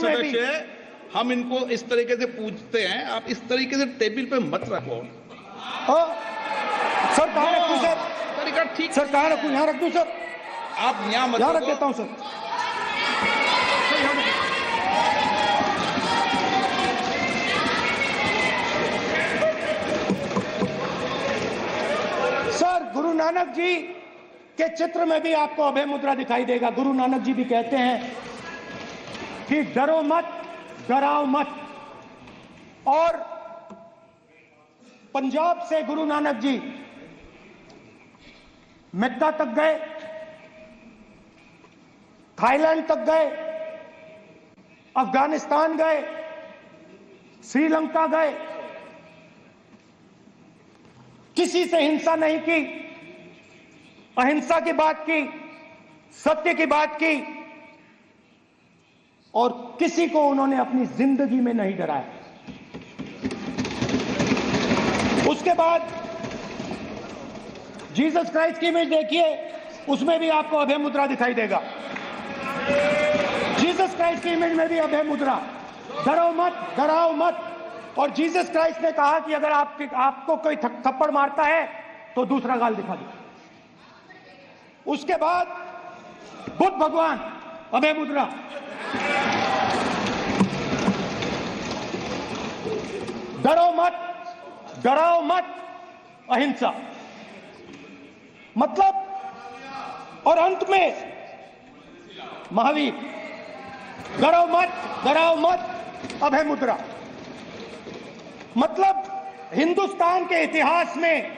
सदस्य है, हम इनको इस तरीके से पूछते हैं, आप इस तरीके से टेबल पे मत रखो। सर कहाँ रखूं सर? तरीका ठीक सर कहाँ रखूं? यहाँ रख दूं सर? आप यहाँ मत यहाँ रख देता हूँ सर। सर गुरु नानक जी के चित्र में भी आपको अभय मुद्रा दिखाई देगा। गुरु नानक जी भी कहते हैं कि डरो मत, डराओ मत। और पंजाब से गुरु नानक जी मेक्का तक गए, थाईलैंड तक गए, अफगानिस्तान गए, श्रीलंका गए, किसी से हिंसा नहीं की, अहिंसा की बात की, सत्य की बात की, और किसी को उन्होंने अपनी जिंदगी में नहीं डराया। उसके बाद जीसस क्राइस्ट की इमेज देखिए, उसमें भी आपको अभय मुद्रा दिखाई देगा। जीसस क्राइस्ट की इमेज में भी अभय मुद्रा, डरो मत, डराओ मत। और जीसस क्राइस्ट ने कहा कि अगर आपको कोई थप्पड़ मारता है तो दूसरा गाल दिखा दो। उसके बाद बुद्ध भगवान, अभय मुद्रा। डरो मत, डराओ मत, अहिंसा। मतलब, और अंत में महावीर, डरो मत, डराओ मत, अभय मुद्रा। मतलब हिंदुस्तान के इतिहास में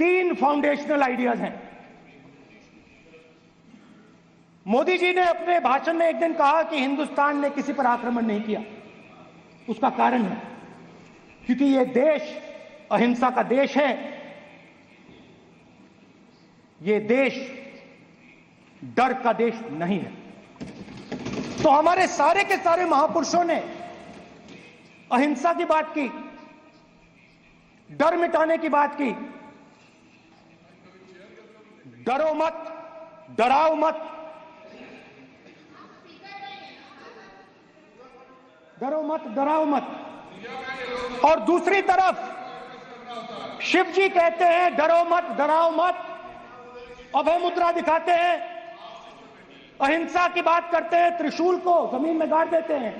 3 फाउंडेशनल आइडियाज हैं। मोदी जी ने अपने भाषण में एक दिन कहा कि हिंदुस्तान ने किसी पर आक्रमण नहीं किया। उसका कारण है क्योंकि यह देश अहिंसा का देश है। यह देश डर का देश नहीं है। तो हमारे सारे के सारे महापुरुषों ने अहिंसा की बात की, डर मिटाने की बात की। डरो मत, डराओ मत, डरो मत, डराओ मत। और दूसरी तरफ शिव जी कहते हैं डरो मत, डराओ मत, अभय मुद्रा दिखाते हैं, अहिंसा की बात करते हैं, त्रिशूल को जमीन में गाड़ देते हैं।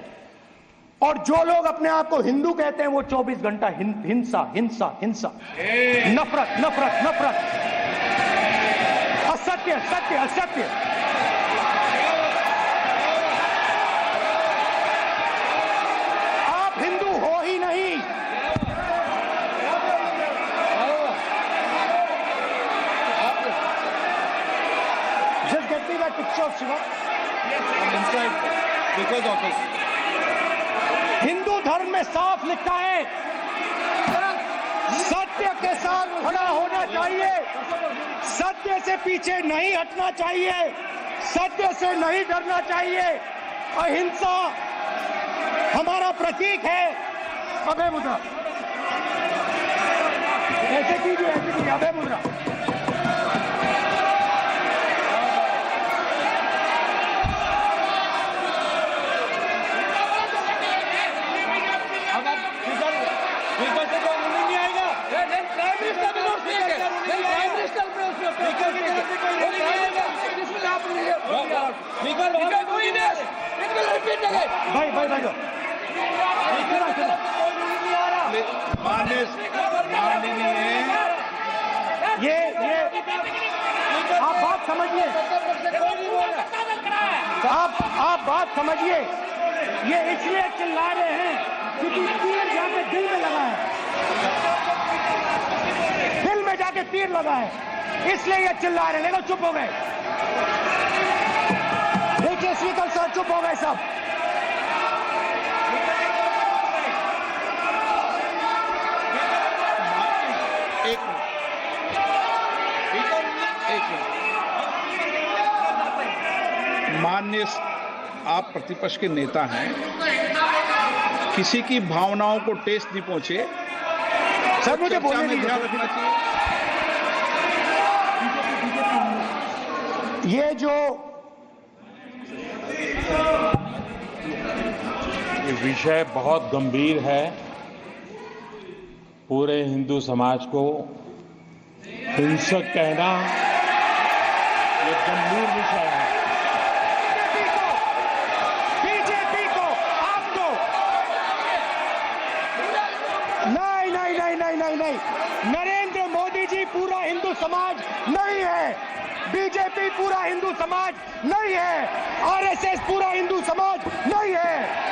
और जो लोग अपने आप को हिंदू कहते हैं वो 24 घंटा हिंसा, हिंसा, हिंसा, नफरत, नफरत, नफरत, असत्य, सत्य, असत्य। आप हिंदू हो ही नहीं। Just get me that picture of Shiva. I'm inside because of this. Hindu धर्म में साफ लिखा है, सत्य के साथ खड़ा होना चाहिए, सत्य से पीछे नहीं हटना चाहिए, सत्य से नहीं डरना चाहिए। अहिंसा हमारा प्रतीक है। अभय मुद्रा ऐसे कीजिए, ऐसे कीजिए, अभय मुद्रा। भाई भाई भाई ये आप बात समझिए, आप बात समझिए। ये इसलिए चिल्ला रहे हैं क्योंकि तीर जाके दिल में लगा है, दिल में जाके तीर लगा है, इसलिए ये चिल्ला रहे हैं। देखो चुप हो गए, देखिए स्पीकर साहब चुप हो गए सब। माननीय आप प्रतिपक्ष के नेता हैं, किसी की भावनाओं को ठेस नहीं पहुंचे। सर मुझे बोलने में ध्यान रखना चाहिए। ये जो ये विषय बहुत गंभीर है। पूरे हिंदू समाज को हिंसक कहना ये गंभीर विषय है। बीजेपी को आपको नहीं, नरेंद्र मोदी जी पूरा हिंदू समाज नहीं है, बीजेपी पूरा हिंदू समाज नहीं है, आरएसएस पूरा हिंदू समाज नहीं है।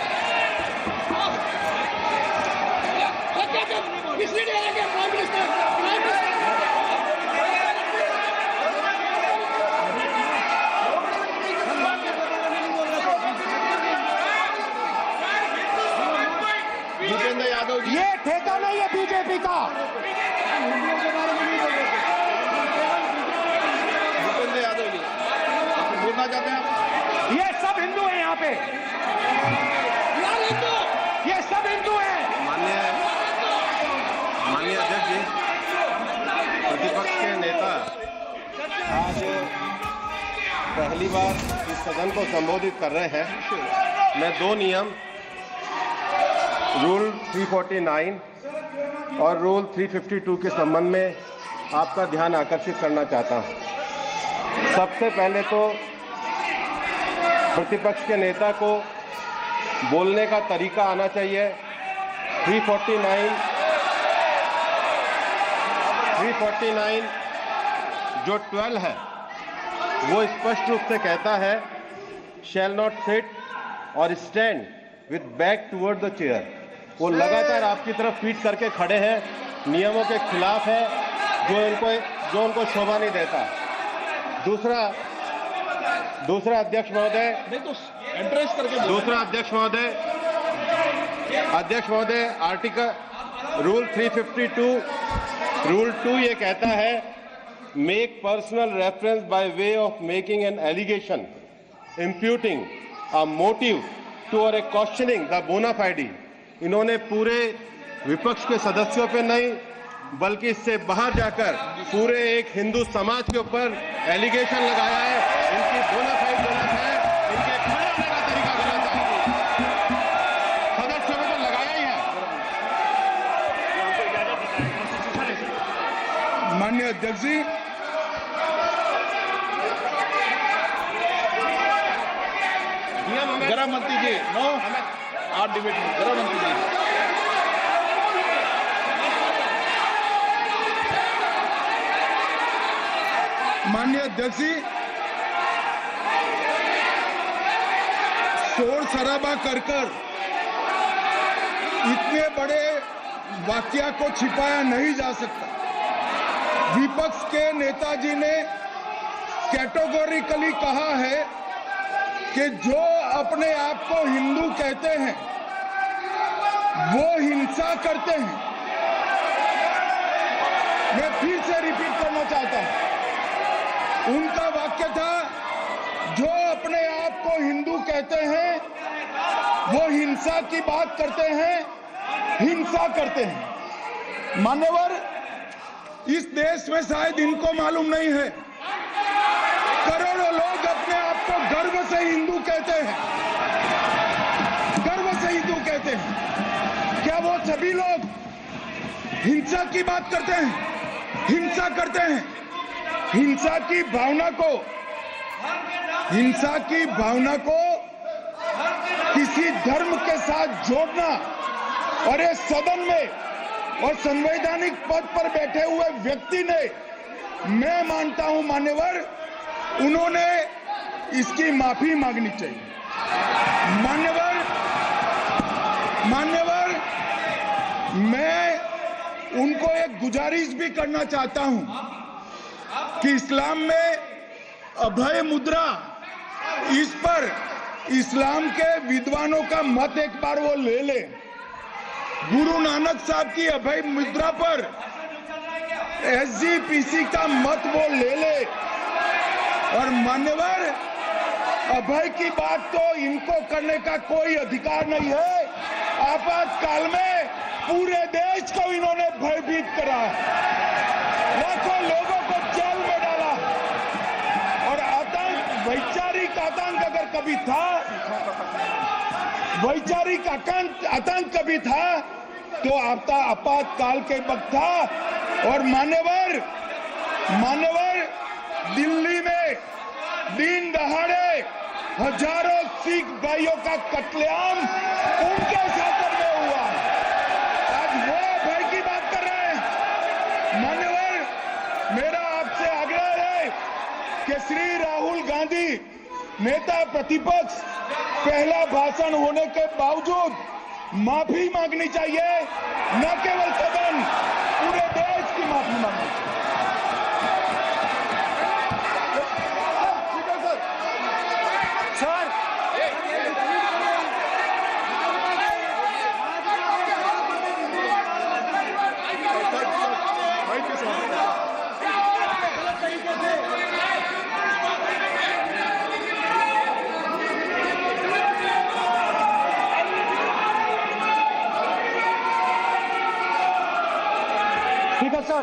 भूपेंद्र यादव जी, ये ठेका नहीं है बीजेपी का। भूपेंद्र यादव जी बोलना चाहते हैं आप? ये सब हिंदू हैं यहाँ पे, ये सब हिंदू हैं। माननीय अध्यक्ष जी, प्रतिपक्ष के नेता आज पहली बार इस सदन को संबोधित कर रहे हैं। मैं दो नियम रूल 349 और रूल 352 के संबंध में आपका ध्यान आकर्षित करना चाहता हूं। सबसे पहले तो प्रतिपक्ष के नेता को बोलने का तरीका आना चाहिए। 349 जो 12 है वो स्पष्ट रूप से कहता है शैल नॉट सिट और stand with back toward the chair. वो लगातार आपकी तरफ पीठ करके खड़े हैं, नियमों के खिलाफ है, जो उनको शोभा नहीं देता। दूसरा अध्यक्ष महोदय, नहीं तो एड्रेस करके दूसरा अध्यक्ष महोदय आर्टिकल रूल 352 रूल 2 ये कहता है make personal reference by way of making an allegation imputing a motive to or a questioning the बोना फाइडी। इन्होंने पूरे विपक्ष के सदस्यों पे नहीं बल्कि इससे बाहर जाकर पूरे एक हिंदू समाज के ऊपर एलिगेशन लगाया है। इनकी बोनाफाइड गलत है, इनके खड़े होने का तरीका गलत है। सदस्यों में तो लगाया ही है। माननीय अध्यक्ष जी, गृह मंत्री जी, नो आप डिबेट में गृह मंत्री जी। माननीय अध्यक्ष जी, शोर शराबा कर इतने बड़े वाकया को छिपाया नहीं जा सकता। विपक्ष के नेताजी ने कैटेगोरिकली कहा है कि जो अपने आप को हिंदू कहते हैं वो हिंसा करते हैं। मैं फिर से रिपीट करना चाहता हूं, उनका वाक्य था जो अपने आप को हिंदू कहते हैं वो हिंसा की बात करते हैं, हिंसा करते हैं। मान्यवर, इस देश में शायद इनको मालूम नहीं है, करोड़ों लोग अपने आप को गर्व से हिंदू कहते हैं, गर्व से हिंदू कहते हैं। क्या वो सभी लोग हिंसा की बात करते हैं, हिंसा करते हैं? हिंसा की भावना को किसी धर्म के साथ जोड़ना और इस सदन में और संवैधानिक पद पर बैठे हुए व्यक्ति ने, मैं मानता हूं मान्यवर, उन्होंने इसकी माफी मांगनी चाहिए। मान्यवर, मैं उनको एक गुजारिश भी करना चाहता हूं कि इस्लाम में अभय मुद्रा, इस पर इस्लाम के विद्वानों का मत एक बार वो ले ले। गुरु नानक साहब की अभय मुद्रा पर एसजीपीसी का मत वो ले ले। और मान्यवर, अभय की बात तो इनको करने का कोई अधिकार नहीं है। आपातकाल में पूरे देश को इन्होंने भयभीत करा, लाखों लोगों को जेल में डाला। और आतंक, वैचारिक आतंक अगर कभी था वैचारिक आतंक कभी था तो आपातकाल के वक्त था। और मान्यवर दिल्ली में दिन दहाड़े हजारों सिख भाइयों का कत्लेआम उनके शासन में हुआ। आज वो भय की बात कर रहे हैं। मान्यवर, मेरा आपसे आग्रह है कि श्री राहुल गांधी नेता प्रतिपक्ष पहला भाषण होने के बावजूद माफी मांगनी चाहिए, न केवल सदन, पूरे देश की माफी मांगनी चाहिए। सर, ठीक है सर।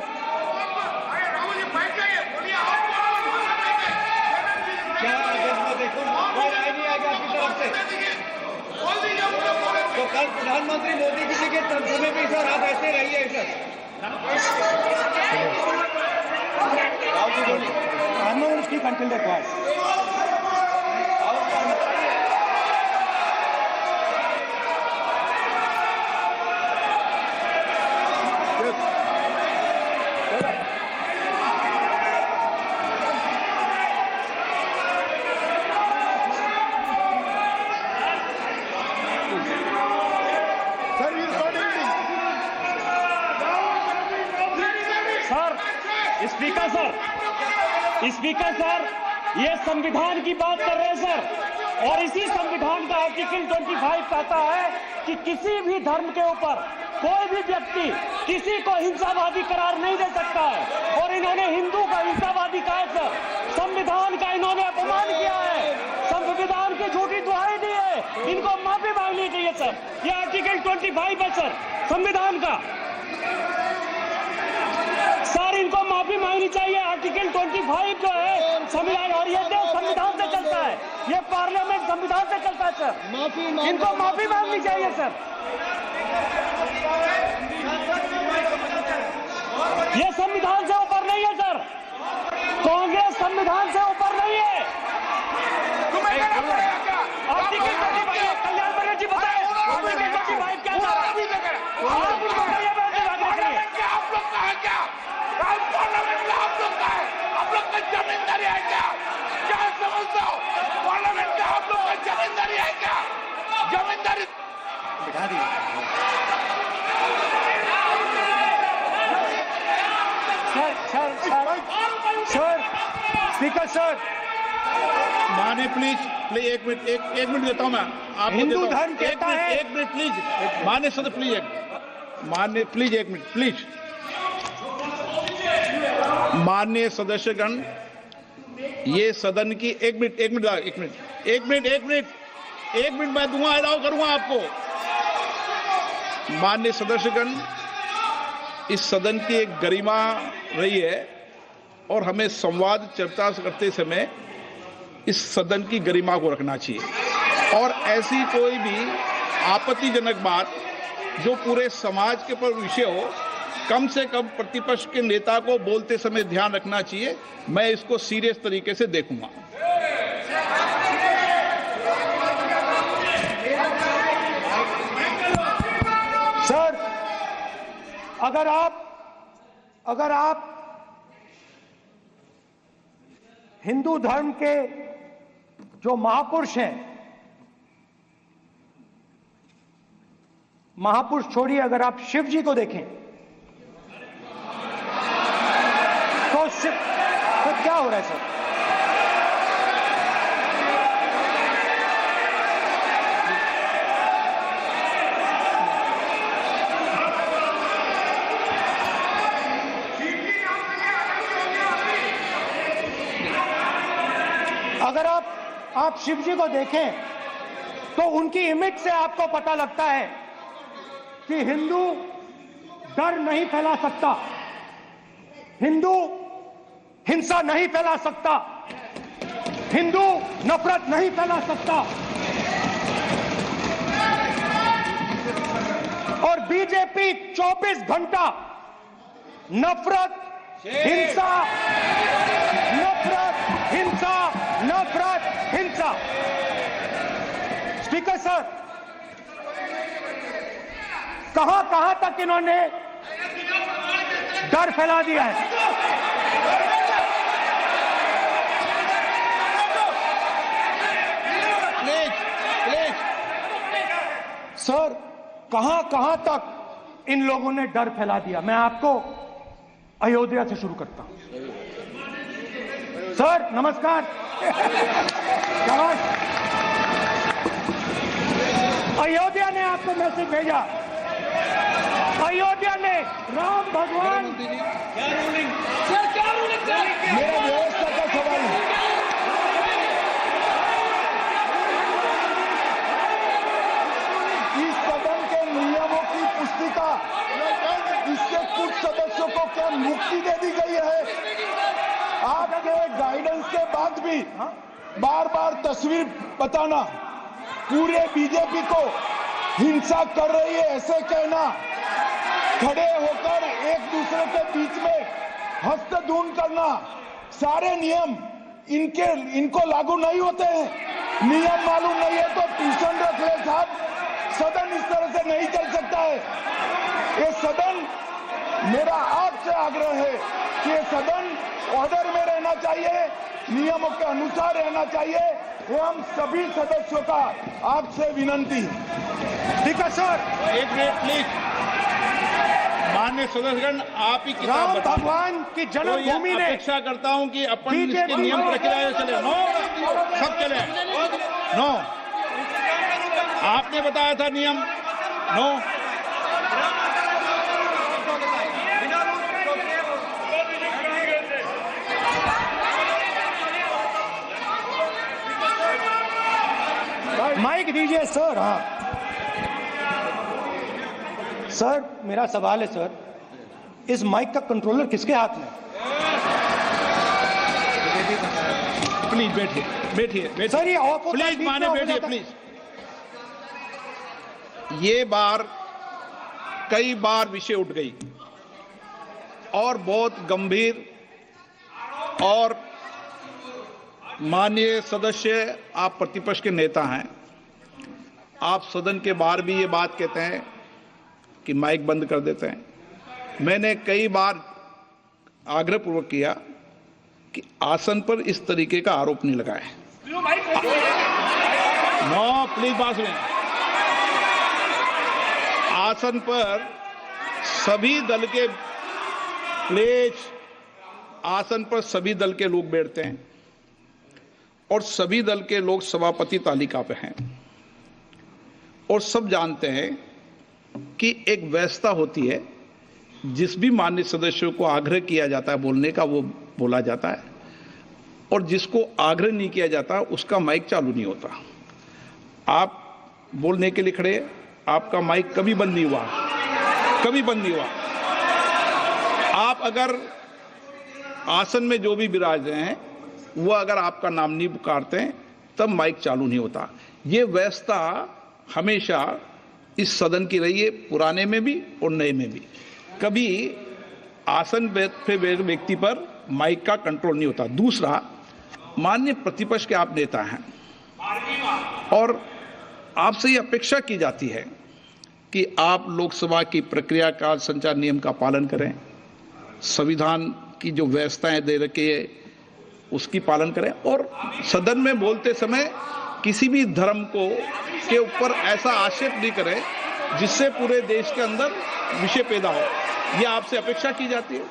तो कल प्रधानमंत्री मोदी जी के समय भी सर आप ऐसे रहिए sir. I'm not going to speak until they're quiet. Speaker sir, ये संविधान की बात कर रहे हैं सर, और इसी संविधान का आर्टिकल 25 कहता है कि किसी भी धर्म के ऊपर कोई भी व्यक्ति किसी को हिंसावादी करार नहीं दे सकता है। और इन्होंने हिंदू को हिंसावादी कहा है सर। संविधान का इन्होंने अपमान किया है, संविधान की झूठी दुहाई दी है। इनको माफी मांगनी चाहिए सर। ये आर्टिकल 25 है सर संविधान का। सर, इनको माफी मांगनी चाहिए। आर्टिकल 25 जो है संविधान, और ये देश संविधान से चलता है, ये पार्लियामेंट संविधान से चलता है सर। इनको माफी मांगनी चाहिए सर। ये संविधान से ऊपर नहीं है सर। कांग्रेस संविधान से ऊपर नहीं है। आर्टिकल 25, कल्याण बनर्जी बताए आर्टिकल 25 क्या था? आप उनको कहिए आप लोग का है क्या? पार्लियामेंट में आप लोग का है? आप लोग का जमींदारी है क्या? क्या समझते हो? पार्लियामेंट में आप लोग का जमींदारी है क्या? जमींदारी बिठा दी। सर, स्पीकर सर, माने प्लीज एक मिनट देता हूं मैं आपको। हिंदू धर्म कहता है। एक मिनट प्लीज, मान्य सदस्य प्लीज, एक मिनट प्लीज। माननीय सदस्यगण, ये सदन की एक मिनट मैं दूंगा, अलाउ करूंगा आपको। माननीय सदस्यगण, इस सदन की एक गरिमा रही है और हमें संवाद चर्चा करते समय इस सदन की गरिमा को रखना चाहिए। और ऐसी कोई भी आपत्तिजनक बात जो पूरे समाज के पर विषय हो, कम से कम प्रतिपक्ष के नेता को बोलते समय ध्यान रखना चाहिए। मैं इसको सीरियस तरीके से देखूंगा। सर, अगर आप हिंदू धर्म के जो महापुरुष हैं, महापुरुष छोड़िए, अगर आप शिव जी को देखें तो क्या हो रहा है सर? अगर आप शिव जी को देखें तो उनकी इमेज से आपको पता लगता है कि हिंदू डर नहीं फैला सकता, हिंदू हिंसा नहीं फैला सकता, हिंदू नफरत नहीं फैला सकता। बीजेपी 24 घंटा नफरत, हिंसा, नफरत, हिंसा, नफरत, हिंसा। स्पीकर सर, कहां कहां तक इन्होंने डर फैला दिया है। सर, कहां कहां तक इन लोगों ने डर फैला दिया। मैं आपको अयोध्या से शुरू करता हूं। सर नमस्कार। अयोध्या ने आपको मैसेज भेजा। अयोध्या ने राम भगवान, मेरा व्यवस्था का सवाल है। इस सदन के नियमों की पुस्तिका, इससे कुछ सदस्यों को क्या मुक्ति दे दी गई है? आपके गाइडेंस के बाद भी बार बार तस्वीर बताना, पूरे बीजेपी को हिंसा कर रही है ऐसे कहना, खड़े होकर एक दूसरे के बीच में हस्तधून करना, सारे नियम इनको लागू नहीं होते हैं। नियम मालूम नहीं है तो ट्यूशन रख ले साहब। सदन इस तरह से नहीं चल सकता है। ये सदन, मेरा आपसे आग्रह है कि ये सदन ऑर्डर में रहना चाहिए, नियमों के अनुसार रहना चाहिए। ये हम सभी सदस्यों का आपसे विनंती है। ठीक है सर। एक मिनट प्लीज। माननीय सदस्यगण, आप ही किताब राम बताओ। भगवान की जन्मभूमि तो ने, अपेक्षा करता हूं कि अपन इसके नियम प्रक्रिया चले। नो, सब चले। नो, आपने बताया था नियम। नो, माइक दीजिए सर। हाँ सर, मेरा सवाल है सर, इस माइक का कंट्रोलर किसके हाथ में? प्लीज बैठिए, बैठिए सर ये ऑफ होता है, प्लीज बीच माने में ऑफ हो बैठिए जाता है। प्लीज। ये बार कई बार विषय उठ गई और बहुत गंभीर, और माननीय सदस्य, आप प्रतिपक्ष के नेता हैं, आप सदन के बाहर भी ये बात कहते हैं कि माइक बंद कर देते हैं। मैंने कई बार आग्रहपूर्वक किया कि आसन पर इस तरीके का आरोप नहीं लगाए। नो, प्लीज बात सुनिए। आसन पर सभी दल के, प्लीज, आसन पर सभी दल के लोग बैठते हैं और सभी दल के लोग सभापति तालिका पे हैं, और सब जानते हैं कि एक व्यवस्था होती है, जिस भी माननीय सदस्यों को आग्रह किया जाता है बोलने का वो बोला जाता है, और जिसको आग्रह नहीं किया जाता उसका माइक चालू नहीं होता। आप बोलने के लिए खड़े, आपका माइक कभी बंद नहीं हुआ, कभी बंद नहीं हुआ। आप अगर आसन में जो भी विराज रहे हैं वो अगर आपका नाम नहीं पुकारते हैं तब माइक चालू नहीं होता। ये व्यवस्था हमेशा इस सदन की रही है, पुराने में भी और नए में भी। कभी आसन पे व्यक्ति पर माइक का कंट्रोल नहीं होता। दूसरा, माननीय प्रतिपक्ष के आप नेता हैं और आपसे ये अपेक्षा की जाती है कि आप लोकसभा की प्रक्रिया का, संचार नियम का पालन करें, संविधान की जो व्यवस्थाएं दे रखी है उसकी पालन करें, और सदन में बोलते समय किसी भी धर्म को के ऊपर ऐसा आक्षेप नहीं करें जिससे पूरे देश के अंदर विषय पैदा हो। यह आपसे अपेक्षा की जाती है।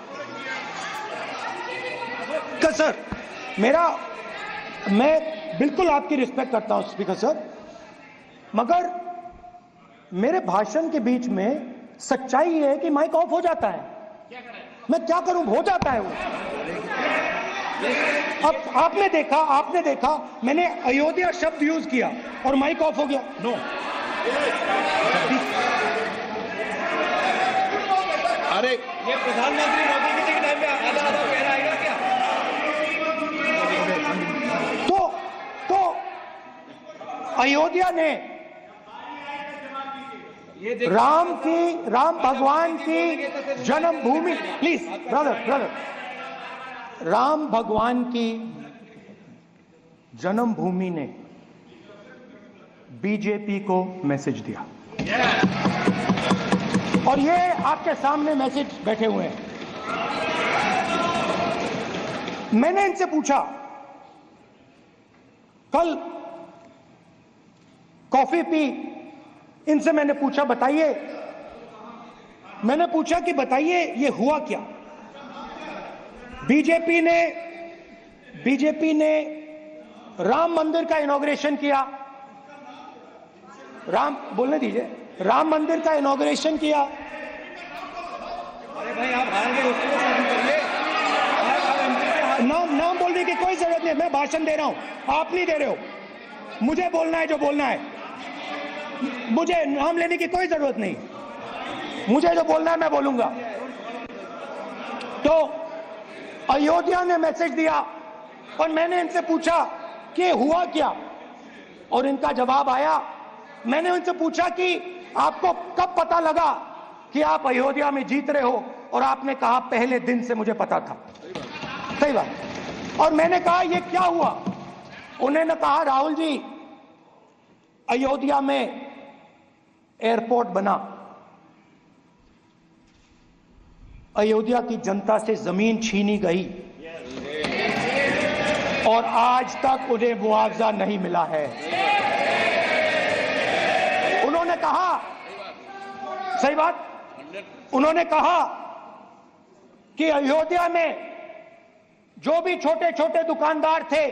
सर, मैं बिल्कुल आपकी रिस्पेक्ट करता हूं स्पीकर सर, मगर मेरे भाषण के बीच में सच्चाई ये है कि माइक ऑफ हो जाता है। मैं क्या करूं, हो जाता है वो। अब आपने देखा मैंने अयोध्या शब्द यूज किया और माइक ऑफ हो गया। नो, अरे ये प्रधानमंत्री मोदी जी के टाइम में आधा आधा कह रहा है क्या? तो अयोध्या ने राम भगवान की जन्मभूमि, प्लीज ब्रदर, राम भगवान की जन्मभूमि ने बीजेपी को मैसेज दिया और ये आपके सामने मैसेज बैठे हुए हैं। मैंने इनसे पूछा, कल कॉफी पी, इनसे मैंने पूछा बताइए, मैंने पूछा कि बताइए ये हुआ क्या। बीजेपी ने राम मंदिर का इनॉग्रेशन किया, बोलने दीजिए, राम मंदिर का इनॉग्रेशन किया। अरे भाई आप हार गए, उसको करिए। नाम बोलने की कोई जरूरत नहीं, मैं भाषण दे रहा हूं, आप नहीं दे रहे हो। मुझे बोलना है जो बोलना है, मुझे नाम लेने की कोई जरूरत नहीं, मुझे जो बोलना है मैं बोलूंगा। तो अयोध्या ने मैसेज दिया और मैंने इनसे पूछा कि हुआ क्या, और इनका जवाब आया। मैंने उनसे पूछा कि आपको कब पता लगा कि आप अयोध्या में जीत रहे हो, और आपने कहा पहले दिन से मुझे पता था। सही बात। और मैंने कहा ये क्या हुआ, उन्होंने कहा राहुल जी अयोध्या में एयरपोर्ट बना, अयोध्या की जनता से जमीन छीनी गई और आज तक उन्हें मुआवजा नहीं मिला है। उन्होंने कहा, सही बात, उन्होंने कहा कि अयोध्या में जो भी छोटे छोटे दुकानदार थे,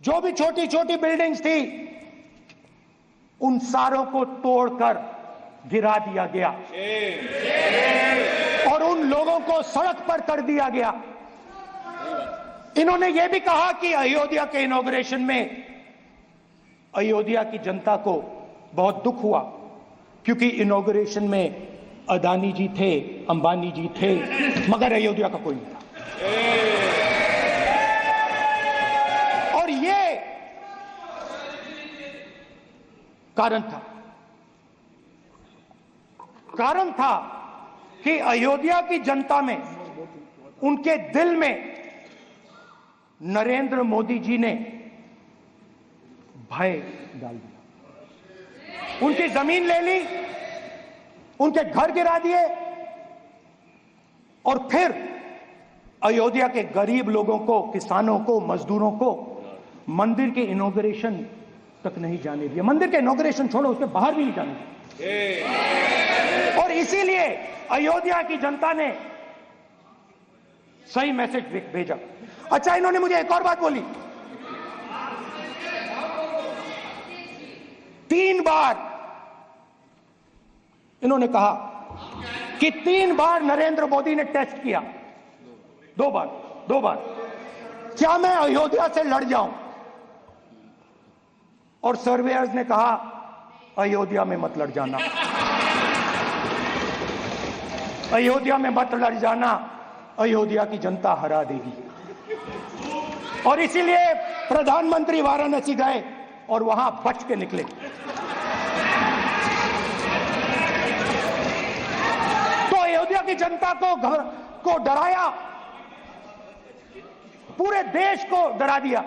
जो भी छोटी छोटी बिल्डिंग्स थी, उन सारों को तोड़कर गिरा दिया गया और उन लोगों को सड़क पर कर दिया गया। इन्होंने यह भी कहा कि अयोध्या के इनॉग्रेशन में अयोध्या की जनता को बहुत दुख हुआ, क्योंकि इनॉग्रेशन में अदानी जी थे, अंबानी जी थे, मगर अयोध्या का कोई नहीं था। और ये कारण था कि अयोध्या की जनता में, उनके दिल में नरेंद्र मोदी जी ने भय डाल दिया। उनकी जमीन ले ली, उनके घर गिरा दिए और फिर अयोध्या के गरीब लोगों को, किसानों को, मजदूरों को मंदिर के इनॉग्रेशन तक नहीं जाने दिया। मंदिर के इनॉग्रेशन छोड़ो, उसके बाहर भी नहीं जाने दिया। और इसीलिए अयोध्या की जनता ने सही मैसेज भेजा। अच्छा, इन्होंने मुझे एक और बात बोली, 3 बार इन्होंने कहा कि 3 बार नरेंद्र मोदी ने टेस्ट किया, 2 बार क्या मैं अयोध्या से लड़ जाऊं, और सर्वेयर्स ने कहा अयोध्या में मत लड़ जाना, अयोध्या में मत लड़ जाना, अयोध्या की जनता हरा देगी। और इसीलिए प्रधानमंत्री वाराणसी गए और वहां बच के निकले। तो अयोध्या की जनता को डराया, पूरे देश को डरा दिया।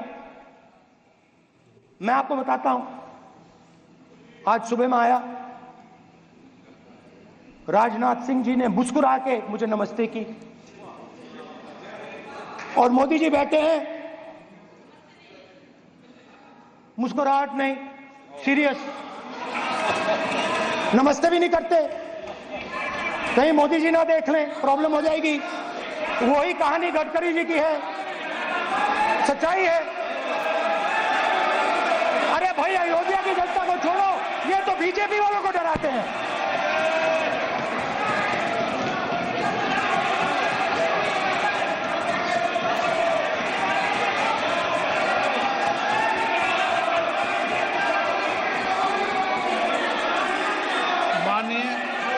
मैं आपको बताता हूं, आज सुबह में आया, राजनाथ सिंह जी ने मुस्कुरा के मुझे नमस्ते की, और मोदी जी बैठे हैं, मुस्कुराहट नहीं, सीरियस, नमस्ते भी नहीं करते, कहीं मोदी जी ना देख लें, प्रॉब्लम हो जाएगी। वही कहानी गडकरी जी की है, सच्चाई है। अरे भाई, अयोध्या की जनता को छोड़ो, ये तो बीजेपी वालों को डराते हैं।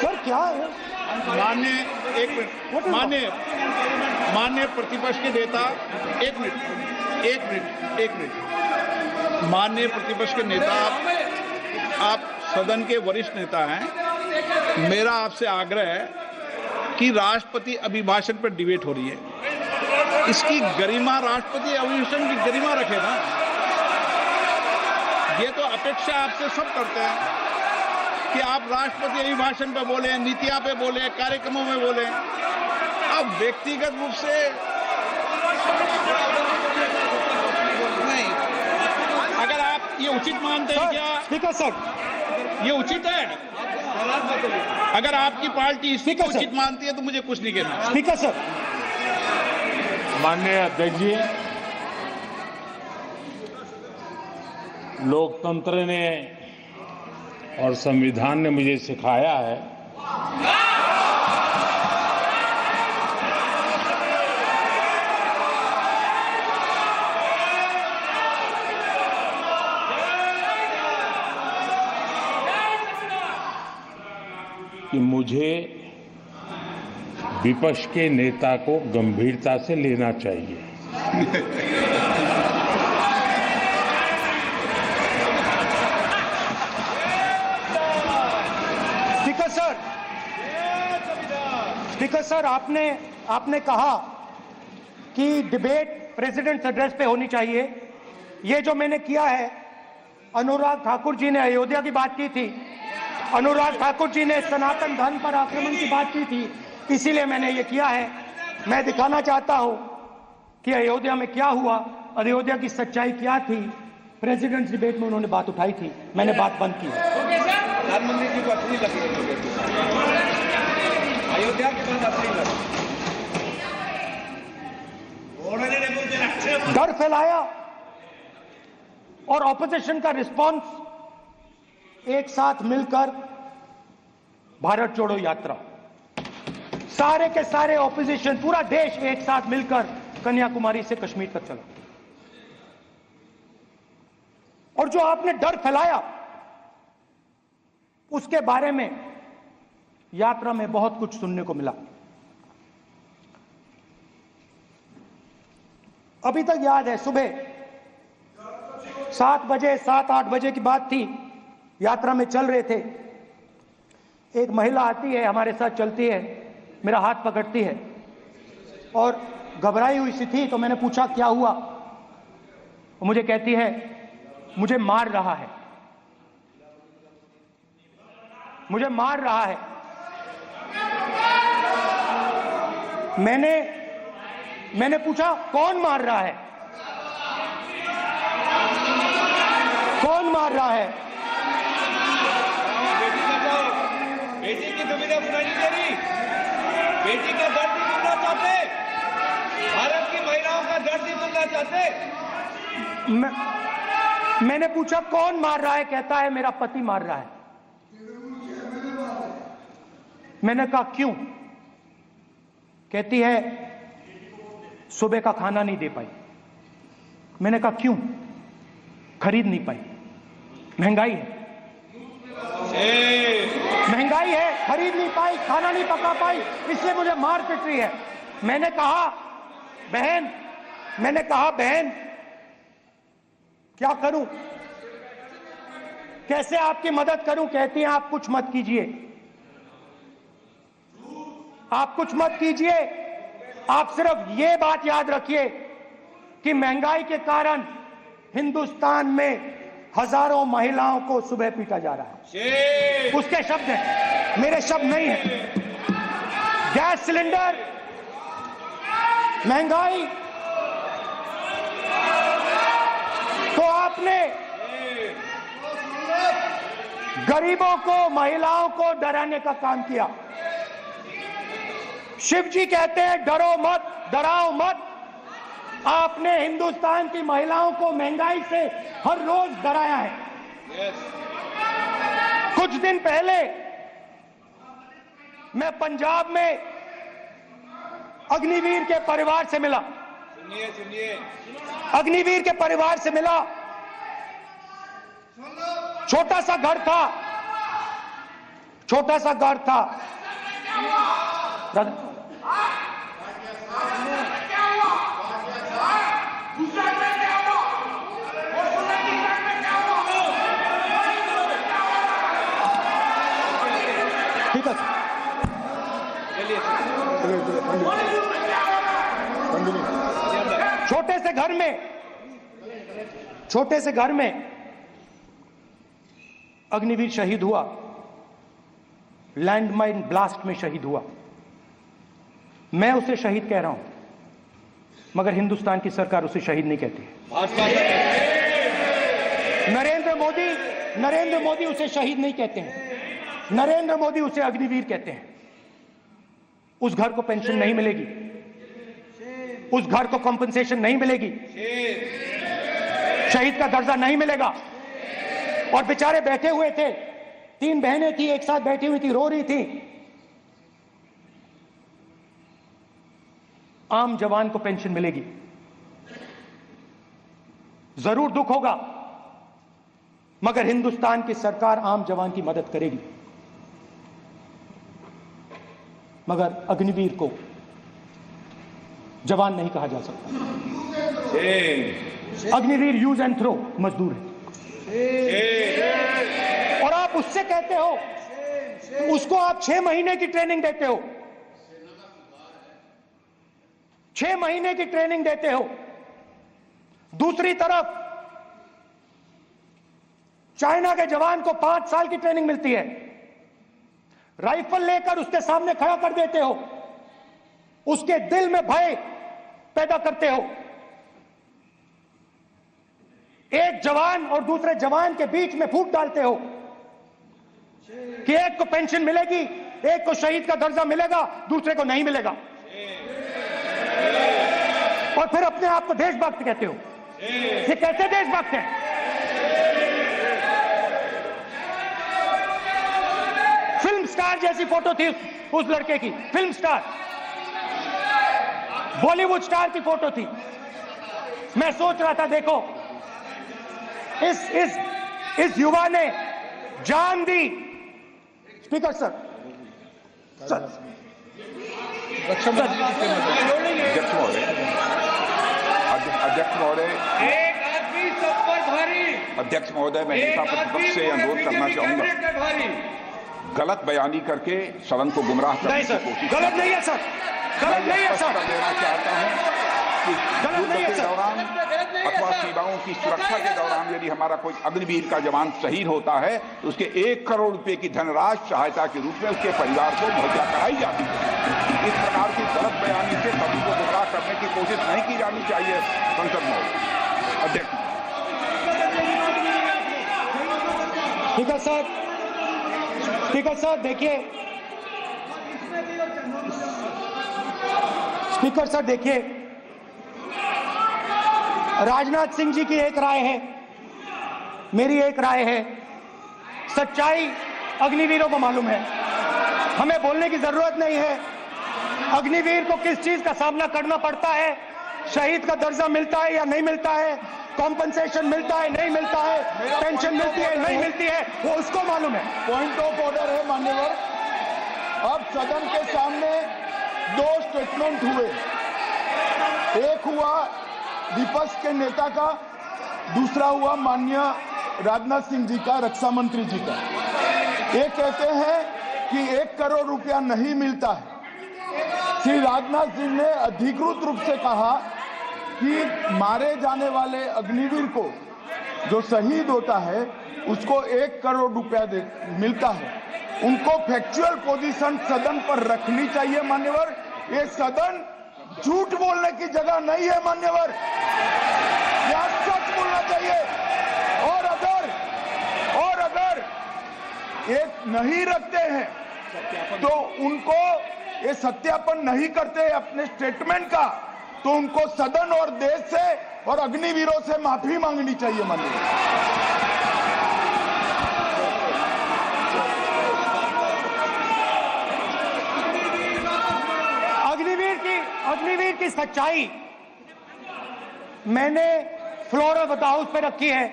सर क्या है? माननीय प्रतिपक्ष के नेता, एक मिनट, माननीय प्रतिपक्ष के नेता, आप सदन के वरिष्ठ नेता हैं, मेरा आपसे आग्रह है कि राष्ट्रपति अभिभाषण पर डिबेट हो रही है, इसकी गरिमा, राष्ट्रपति अभिभाषण की गरिमा रखे ना। ये तो अपेक्षा आपसे सब करते हैं कि आप राष्ट्रपति अभिभाषण पे बोले, नीतियां पे बोले, कार्यक्रमों में बोले। अब व्यक्तिगत रूप से नहीं, अगर आप ये उचित मानते हैं क्या? स्पीकर सर, ये उचित है? अगर आपकी पार्टी इसी को उचित मानती है तो मुझे कुछ नहीं कहना। स्पीकर सर, माननीय अध्यक्ष जी, लोकतंत्र ने और संविधान ने मुझे सिखाया है कि मुझे विपक्ष के नेता को गंभीरता से लेना चाहिए। स्पीकर सर, आपने कहा कि डिबेट प्रेसिडेंट्स एड्रेस पे होनी चाहिए। ये जो मैंने किया है, अनुराग ठाकुर जी ने अयोध्या की बात की थी, अनुराग ठाकुर जी ने सनातन धर्म पर आक्रमण की बात की थी, इसीलिए मैंने ये किया है। मैं दिखाना चाहता हूं कि अयोध्या में क्या हुआ, अयोध्या की सच्चाई क्या थी। प्रेसिडेंट्स डिबेट में उन्होंने बात उठाई थी, मैंने बात बंद की। प्रधानमंत्री जी को अच्छी लगी अयोध्या के बाद अपनी डर फैलाया और ऑपोजिशन का रिस्पांस, एक साथ मिलकर भारत जोड़ो यात्रा, सारे के सारे ऑपोजिशन, पूरा देश एक साथ मिलकर कन्याकुमारी से कश्मीर तक चला। और जो आपने डर फैलाया, उसके बारे में यात्रा में बहुत कुछ सुनने को मिला। अभी तक याद है, सुबह 7 बजे 7-8 बजे की बात थी, यात्रा में चल रहे थे, एक महिला आती है, हमारे साथ चलती है, मेरा हाथ पकड़ती है और घबराई हुई सी थी। तो मैंने पूछा क्या हुआ, वो मुझे कहती है मुझे मार रहा है, मुझे मार रहा है। मैंने पूछा कौन मार रहा है, कौन मार रहा है? बेटी की दुविधा पूरा नहीं दे रही, बेटी का दर्द नहीं सुनना चाहते, भारत की महिलाओं का दर्द नहीं सुनना चाहते। मैंने पूछा कौन मार रहा है, कहता है मेरा पति मार रहा है। मैंने कहा क्यों? कहती है सुबह का खाना नहीं दे पाई। मैंने कहा क्यों? खरीद नहीं पाई, महंगाई है, महंगाई है, खरीद नहीं पाई, खाना नहीं पका पाई, इसलिए मुझे मार पिट रही है। मैंने कहा बहन क्या करूं, कैसे आपकी मदद करूं? कहती हैं आप कुछ मत कीजिए, आप कुछ मत कीजिए, आप सिर्फ ये बात याद रखिए कि महंगाई के कारण हिंदुस्तान में हजारों महिलाओं को सुबह पीटा जा रहा है। उसके शब्द हैं, मेरे शब्द नहीं है। गैस सिलेंडर, महंगाई, तो आपने गरीबों को, महिलाओं को डराने का काम किया। शिव जी कहते हैं डरो मत, डराओ मत। आपने हिंदुस्तान की महिलाओं को महंगाई से हर रोज डराया है। कुछ दिन पहले मैं पंजाब में अग्निवीर के परिवार से मिला, अग्निवीर के परिवार से मिला। छोटा सा घर था, छोटा सा घर था। ठीक है छोटे से घर में अग्निवीर शहीद हुआ, लैंडमाइन ब्लास्ट में शहीद हुआ। मैं उसे शहीद कह रहा हूं, मगर हिंदुस्तान की सरकार उसे शहीद नहीं कहती। नरेंद्र मोदी उसे शहीद नहीं कहते हैं, नरेंद्र मोदी उसे अग्निवीर कहते हैं। उस घर को पेंशन नहीं मिलेगी, उस घर को कॉम्पनसेशन नहीं मिलेगी, शहीद का दर्जा नहीं मिलेगा। और बेचारे बैठे हुए थे, 3 बहनें थी, एक साथ बैठी हुई थी, रो रही थी। आम जवान को पेंशन मिलेगी, जरूर दुख होगा, मगर हिंदुस्तान की सरकार आम जवान की मदद करेगी। मगर अग्निवीर को जवान नहीं कहा जा सकता। अग्निवीर यूज एंड थ्रो मजदूर है। और आप उससे कहते हो, उसको आप 6 महीने की ट्रेनिंग देते हो, 6 महीने की ट्रेनिंग देते हो। दूसरी तरफ चाइना के जवान को 5 साल की ट्रेनिंग मिलती है, राइफल लेकर उसके सामने खड़ा कर देते हो, उसके दिल में भय पैदा करते हो। एक जवान और दूसरे जवान के बीच में फूट डालते हो कि एक को पेंशन मिलेगी, एक को शहीद का दर्जा मिलेगा, दूसरे को नहीं मिलेगा, और फिर अपने आप को देशभक्त कहते हो। ये कैसे देशभक्त हैं? फिल्म स्टार जैसी फोटो थी उस लड़के की, फिल्म स्टार, बॉलीवुड स्टार की फोटो थी। मैं सोच रहा था, देखो इस युवा ने जान दी। स्पीकर सर, अध्यक्ष महोदय, एक आदमी सब पर भारी। अध्यक्ष महोदय, मैं नेता प्रतिपक्ष से अनुरोध करना चाहूंगा, गलत बयानी करके सदन को गुमराह करने की कोशिश। गलत नहीं है सर, गलत नहीं है सर। देना चाहता हूं कि युद्ध के दौरान अथवा सीमाओं की सुरक्षा के दौरान यदि हमारा कोई अग्निवीर का जवान शहीद होता है तो उसके 1 करोड़ रुपए की धनराशि सहायता के रूप में उसके परिवार को मुहैया कराई जाती है। इस प्रकार की गलत बयानी से सभी को गुमराह करने की कोशिश नहीं की जानी चाहिए। संसद में अध्यक्ष। ठीक है सर, ठीक है सर। देखिए स्पीकर सर, देखिए राजनाथ सिंह जी की एक राय है, मेरी एक राय है। सच्चाई अग्निवीरों को मालूम है, हमें बोलने की जरूरत नहीं है। अग्निवीर को किस चीज का सामना करना पड़ता है, शहीद का दर्जा मिलता है या नहीं मिलता है, कॉम्पनसेशन मिलता है नहीं मिलता है, पेंशन मिलती है नहीं मिलती है, वो उसको मालूम है। पॉइंट ऑफ ऑर्डर है मान्यवर। अब सदन के सामने 2 स्टेटमेंट हुए, एक हुआ विपक्ष के नेता का, दूसरा हुआ माननीय राजनाथ सिंह जी का, रक्षा मंत्री जी का। ये कहते हैं कि 1 करोड़ रुपया नहीं मिलता है। श्री राजनाथ सिंह ने अधिकृत रूप से कहा कि मारे जाने वाले अग्निवीर को जो शहीद होता है उसको 1 करोड़ रुपया मिलता है। उनको फैक्चुअल पोजीशन सदन पर रखनी चाहिए मान्यवर। ये सदन झूठ बोलने की जगह नहीं है मान्यवर, यहाँ सच बोलना चाहिए। और अगर ये नहीं रखते हैं तो उनको ये सत्यापन नहीं करते अपने स्टेटमेंट का, तो उनको सदन और देश से और अग्निवीरों से माफी मांगनी चाहिए माननीय। अग्निवीर की सच्चाई मैंने फ्लोर ऑफ द हाउस पे रखी है,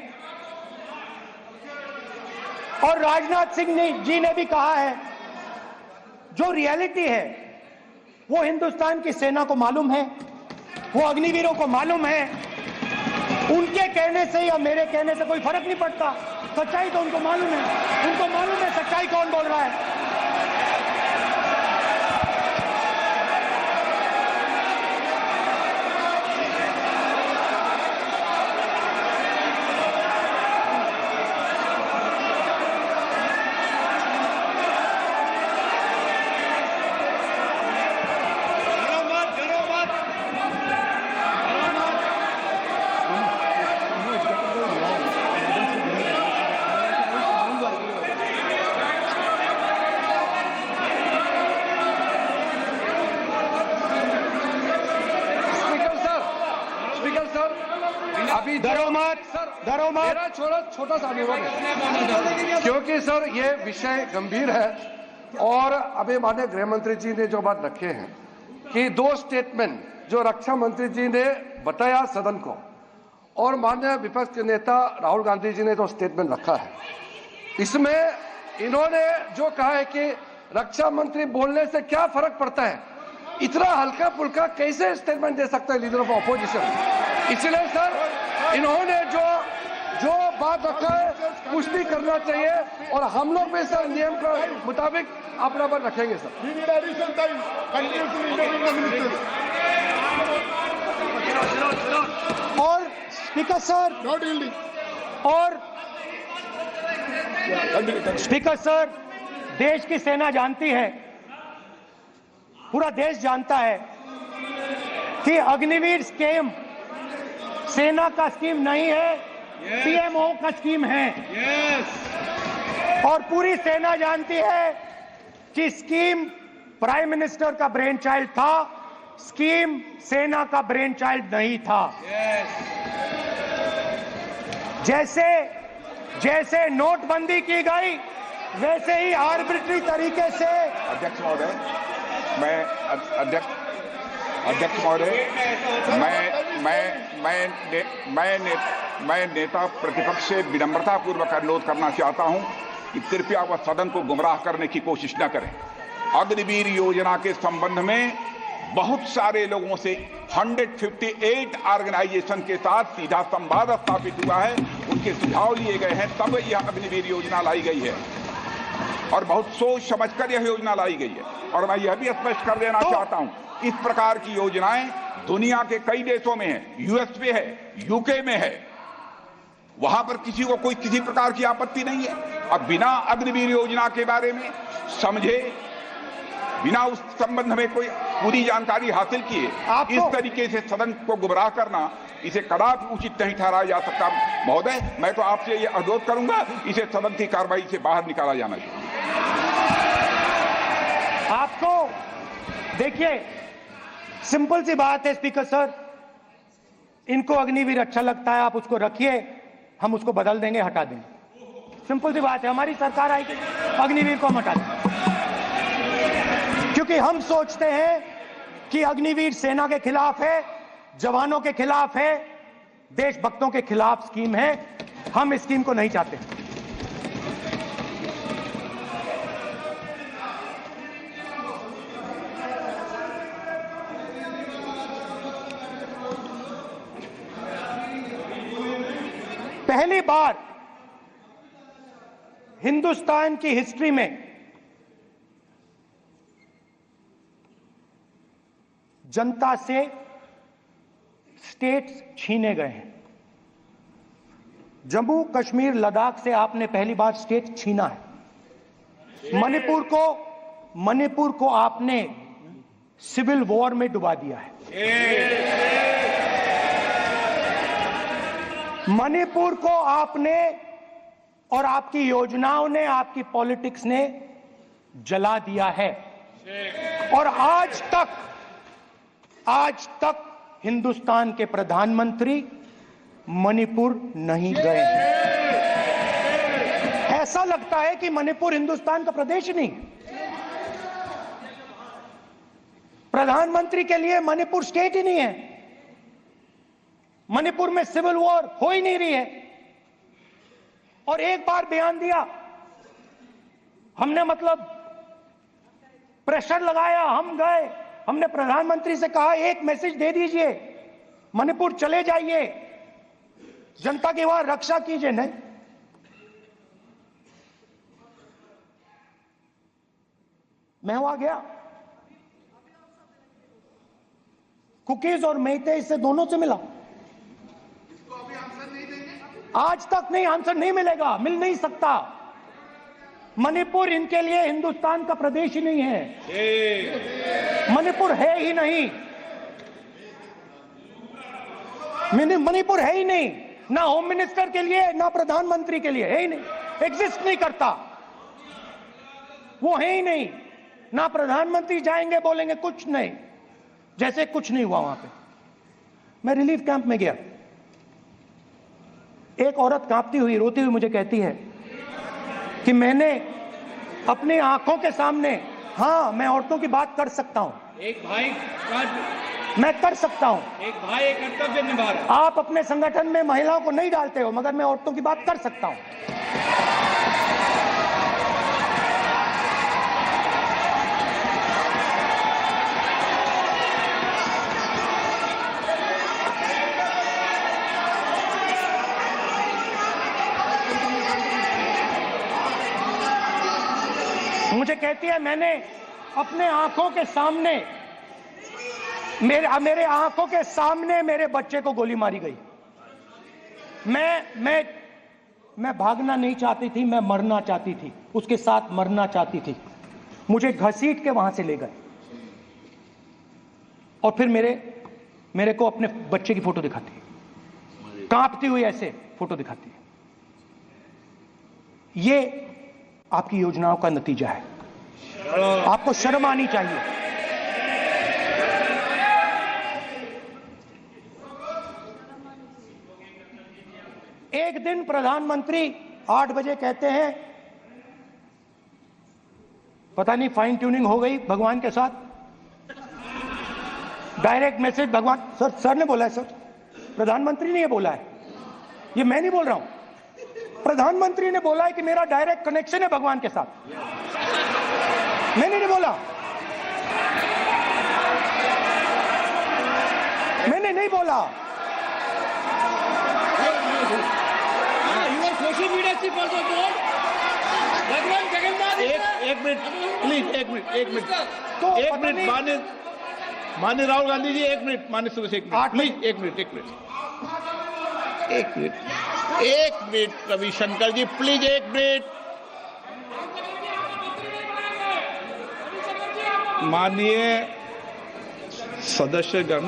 और राजनाथ सिंह जी ने भी कहा है। जो रियलिटी है वो हिंदुस्तान की सेना को मालूम है, वो अग्निवीरों को मालूम है। उनके कहने से या मेरे कहने से कोई फर्क नहीं पड़ता, सच्चाई तो उनको मालूम है। उनको मालूम है सच्चाई कौन बोल रहा है। डरो मत। मेरा छोटा सा अनुभव है, क्योंकि सर ये विषय गंभीर है और अभी माननीय गृह मंत्री जी ने जो बात रखे हैं कि 2 स्टेटमेंट जो रक्षा मंत्री जी ने बताया सदन को और माननीय विपक्ष के नेता राहुल गांधी जी ने जो स्टेटमेंट रखा है, इसमें इन्होंने जो कहा है कि रक्षा मंत्री बोलने से क्या फर्क पड़ता है, इतना हल्का फुल्का कैसे स्टेटमेंट दे सकता है लीडर ऑफ ऑपोजिशन। इसलिए सर इन्होंने जो बात रखा है पुष्टि करना चाहिए और हम लोग भी सर नियम के मुताबिक अपना बात रखेंगे सर। और स्पीकर सर और स्पीकर सर, देश की सेना जानती है, पूरा देश जानता है कि अग्निवीर स्कीम सेना का स्कीम नहीं है, पीएमओ का स्कीम है। और पूरी सेना जानती है कि स्कीम प्राइम मिनिस्टर का ब्रेन चाइल्ड था, स्कीम सेना का ब्रेन चाइल्ड नहीं था। जैसे नोटबंदी की गई वैसे ही आर्बिट्री तरीके से। अध्यक्ष महोदय, मैं नेता प्रतिपक्ष से विनम्रता पूर्वक अनुरोध करना चाहता हूं कि कृपया वह सदन को गुमराह करने की कोशिश न करें। अग्निवीर योजना के संबंध में बहुत सारे लोगों से 158 ऑर्गेनाइजेशन के साथ सीधा संवाद स्थापित हुआ है, उनके सुझाव लिए गए हैं, तब यह अग्निवीर योजना लाई गई है और बहुत सोच समझकर यह योजना लाई गई है। और मैं यह भी स्पष्ट कर देना चाहता हूं, इस प्रकार की योजनाएं दुनिया के कई देशों में है, यूएस में है, यूके में है, वहां पर किसी को कोई किसी प्रकार की आपत्ति नहीं है। अब बिना अग्निवीर योजना के बारे में समझे, बिना उस संबंध में कोई पूरी जानकारी हासिल किए इस तरीके से सदन को गुमराह करना, इसे कदापि उचित नहीं ठहराया जा सकता। महोदय, मैं तो आपसे ये अनुरोध करूंगा, इसे सदन की कार्रवाई से बाहर निकाला जाना चाहिए। आपको देखिए, सिंपल सी बात है स्पीकर सर, इनको अग्निवीर अच्छा लगता है, आप उसको रखिए, हम उसको बदल देंगे, हटा देंगे। सिंपल सी बात है, हमारी सरकार आएगी, अग्निवीर को हम हटा देंगे, क्योंकि हम सोचते हैं कि अग्निवीर सेना के खिलाफ है, जवानों के खिलाफ है, देशभक्तों के खिलाफ स्कीम है। हम इस स्कीम को नहीं चाहते। पहली बार हिंदुस्तान की हिस्ट्री में जनता से स्टेट्स छीने गए हैं। जम्मू कश्मीर लद्दाख से आपने पहली बार स्टेट छीना है। मणिपुर को आपने सिविल वॉर में डुबा दिया है। मणिपुर को आपने और आपकी योजनाओं ने, आपकी पॉलिटिक्स ने जला दिया है। और आज तक हिंदुस्तान के प्रधानमंत्री मणिपुर नहीं गए हैं। ऐसा लगता है कि मणिपुर हिंदुस्तान का प्रदेश ही नहीं। प्रधानमंत्री के लिए मणिपुर स्टेट ही नहीं है। मणिपुर में सिविल वॉर हो ही नहीं रही है। और एक बार बयान दिया हमने, मतलब प्रेशर लगाया, हम गए, हमने प्रधानमंत्री से कहा एक मैसेज दे दीजिए, मणिपुर चले जाइए, जनता की वहां रक्षा कीजिए। नहीं, मैं वहां गया, कुकीज और मेहते से दोनों से मिला। आज तक नहीं, आंसर नहीं मिलेगा, मिल नहीं सकता। मणिपुर इनके लिए हिंदुस्तान का प्रदेश ही नहीं है। मणिपुर है ही नहीं, मणिपुर है ही नहीं, ना होम मिनिस्टर के लिए, ना प्रधानमंत्री के लिए, है ही नहीं, एग्जिस्ट नहीं करता, वो है ही नहीं। ना प्रधानमंत्री जाएंगे बोलेंगे कुछ नहीं, जैसे कुछ नहीं हुआ। वहां पे मैं रिलीफ कैंप में गया, एक औरत कांपती हुई, रोती हुई मुझे कहती है कि मैंने अपनी आंखों के सामने, हाँ मैं औरतों की बात कर सकता हूं, एक भाई का, मैं कर सकता हूं, एक भाई एक कर्तव्य निभा रहा है। आप अपने संगठन में महिलाओं को नहीं डालते हो, मगर मैं औरतों की बात कर सकता हूं। मुझे कहती है मैंने अपने आंखों के सामने, मेरे आंखों के सामने मेरे बच्चे को गोली मारी गई। मैं भागना नहीं चाहती थी, मैं मरना चाहती थी, उसके साथ मरना चाहती थी। मुझे घसीट के वहां से ले गए और फिर मेरे को अपने बच्चे की फोटो दिखाती है, कांपती हुई ऐसे फोटो दिखाती है। ये आपकी योजनाओं का नतीजा है। आपको शर्म आनी चाहिए। एक दिन प्रधानमंत्री 8 बजे कहते हैं, पता नहीं फाइन ट्यूनिंग हो गई भगवान के साथ, डायरेक्ट मैसेज भगवान, सर ने बोला है, सर प्रधानमंत्री ने ये बोला है, ये मैं नहीं बोल रहा हूं, प्रधानमंत्री ने बोला है कि मेरा डायरेक्ट कनेक्शन है भगवान के साथ। मैंने नहीं बोला, मैंने नहीं बोला। सोशल मीडिया से भगवान जगन्नाथ, एक मिनट प्लीज, एक मिनट माननीय राहुल गांधी जी, एक मिनट, माननीय सदस्य एक मिनट प्लीज, एक मिनट रविशंकर जी प्लीज, एक मिनट। माननीय सदस्यगण,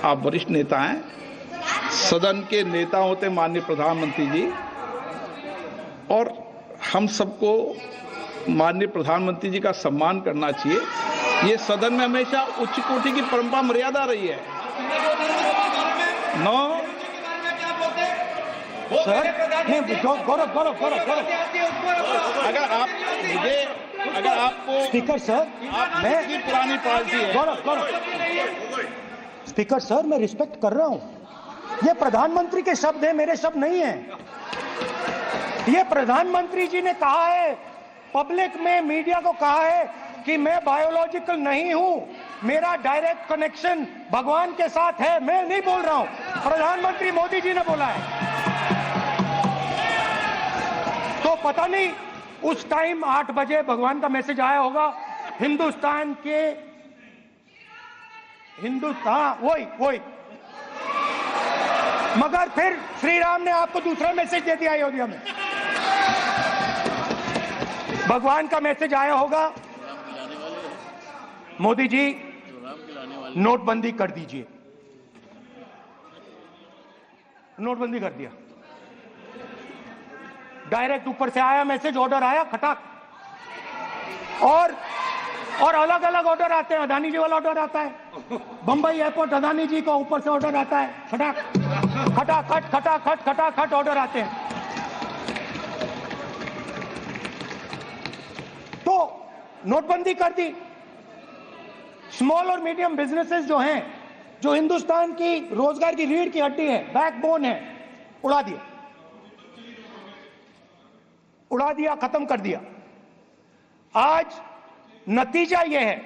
आप वरिष्ठ नेता हैं, सदन के नेता होते माननीय प्रधानमंत्री जी, और हम सबको माननीय प्रधानमंत्री जी का सम्मान करना चाहिए। ये सदन में हमेशा उच्च कोटि की परंपरा मर्यादा रही है। नो सर, गौरव, अगर आपको स्पीकर सर, मैं पुरानी पार्टी है। गौरव, स्पीकर सर, मैं रिस्पेक्ट कर रहा हूं। ये प्रधानमंत्री के शब्द हैं, मेरे शब्द नहीं हैं। ये प्रधानमंत्री जी ने कहा है, पब्लिक में, मीडिया को कहा है कि मैं बायोलॉजिकल नहीं हूं, मेरा डायरेक्ट कनेक्शन भगवान के साथ है। मैं नहीं बोल रहा हूं, प्रधानमंत्री मोदी जी ने बोला है। तो पता नहीं उस टाइम 8 बजे भगवान का मैसेज आया होगा हिंदुस्तान, वही। मगर फिर श्री राम ने आपको दूसरा मैसेज दे दिया अयोध्या में। भगवान का मैसेज आया होगा, मोदी जी नोटबंदी कर दीजिए। नोटबंदी कर दिया, डायरेक्ट ऊपर से आया मैसेज, ऑर्डर आया खटाक। और अलग अलग ऑर्डर आते हैं। अदानी जी वाला ऑर्डर आता है, बंबई एयरपोर्ट अदानी जी का ऊपर से ऑर्डर आता है, खटाखट ऑर्डर आते हैं। तो नोटबंदी कर दी। स्मॉल और मीडियम बिजनेसेस जो हैं, जो हिंदुस्तान की रोजगार की रीढ़ की हड्डी है, बैकबोन है, उड़ा दिया, खत्म कर दिया। आज नतीजा यह है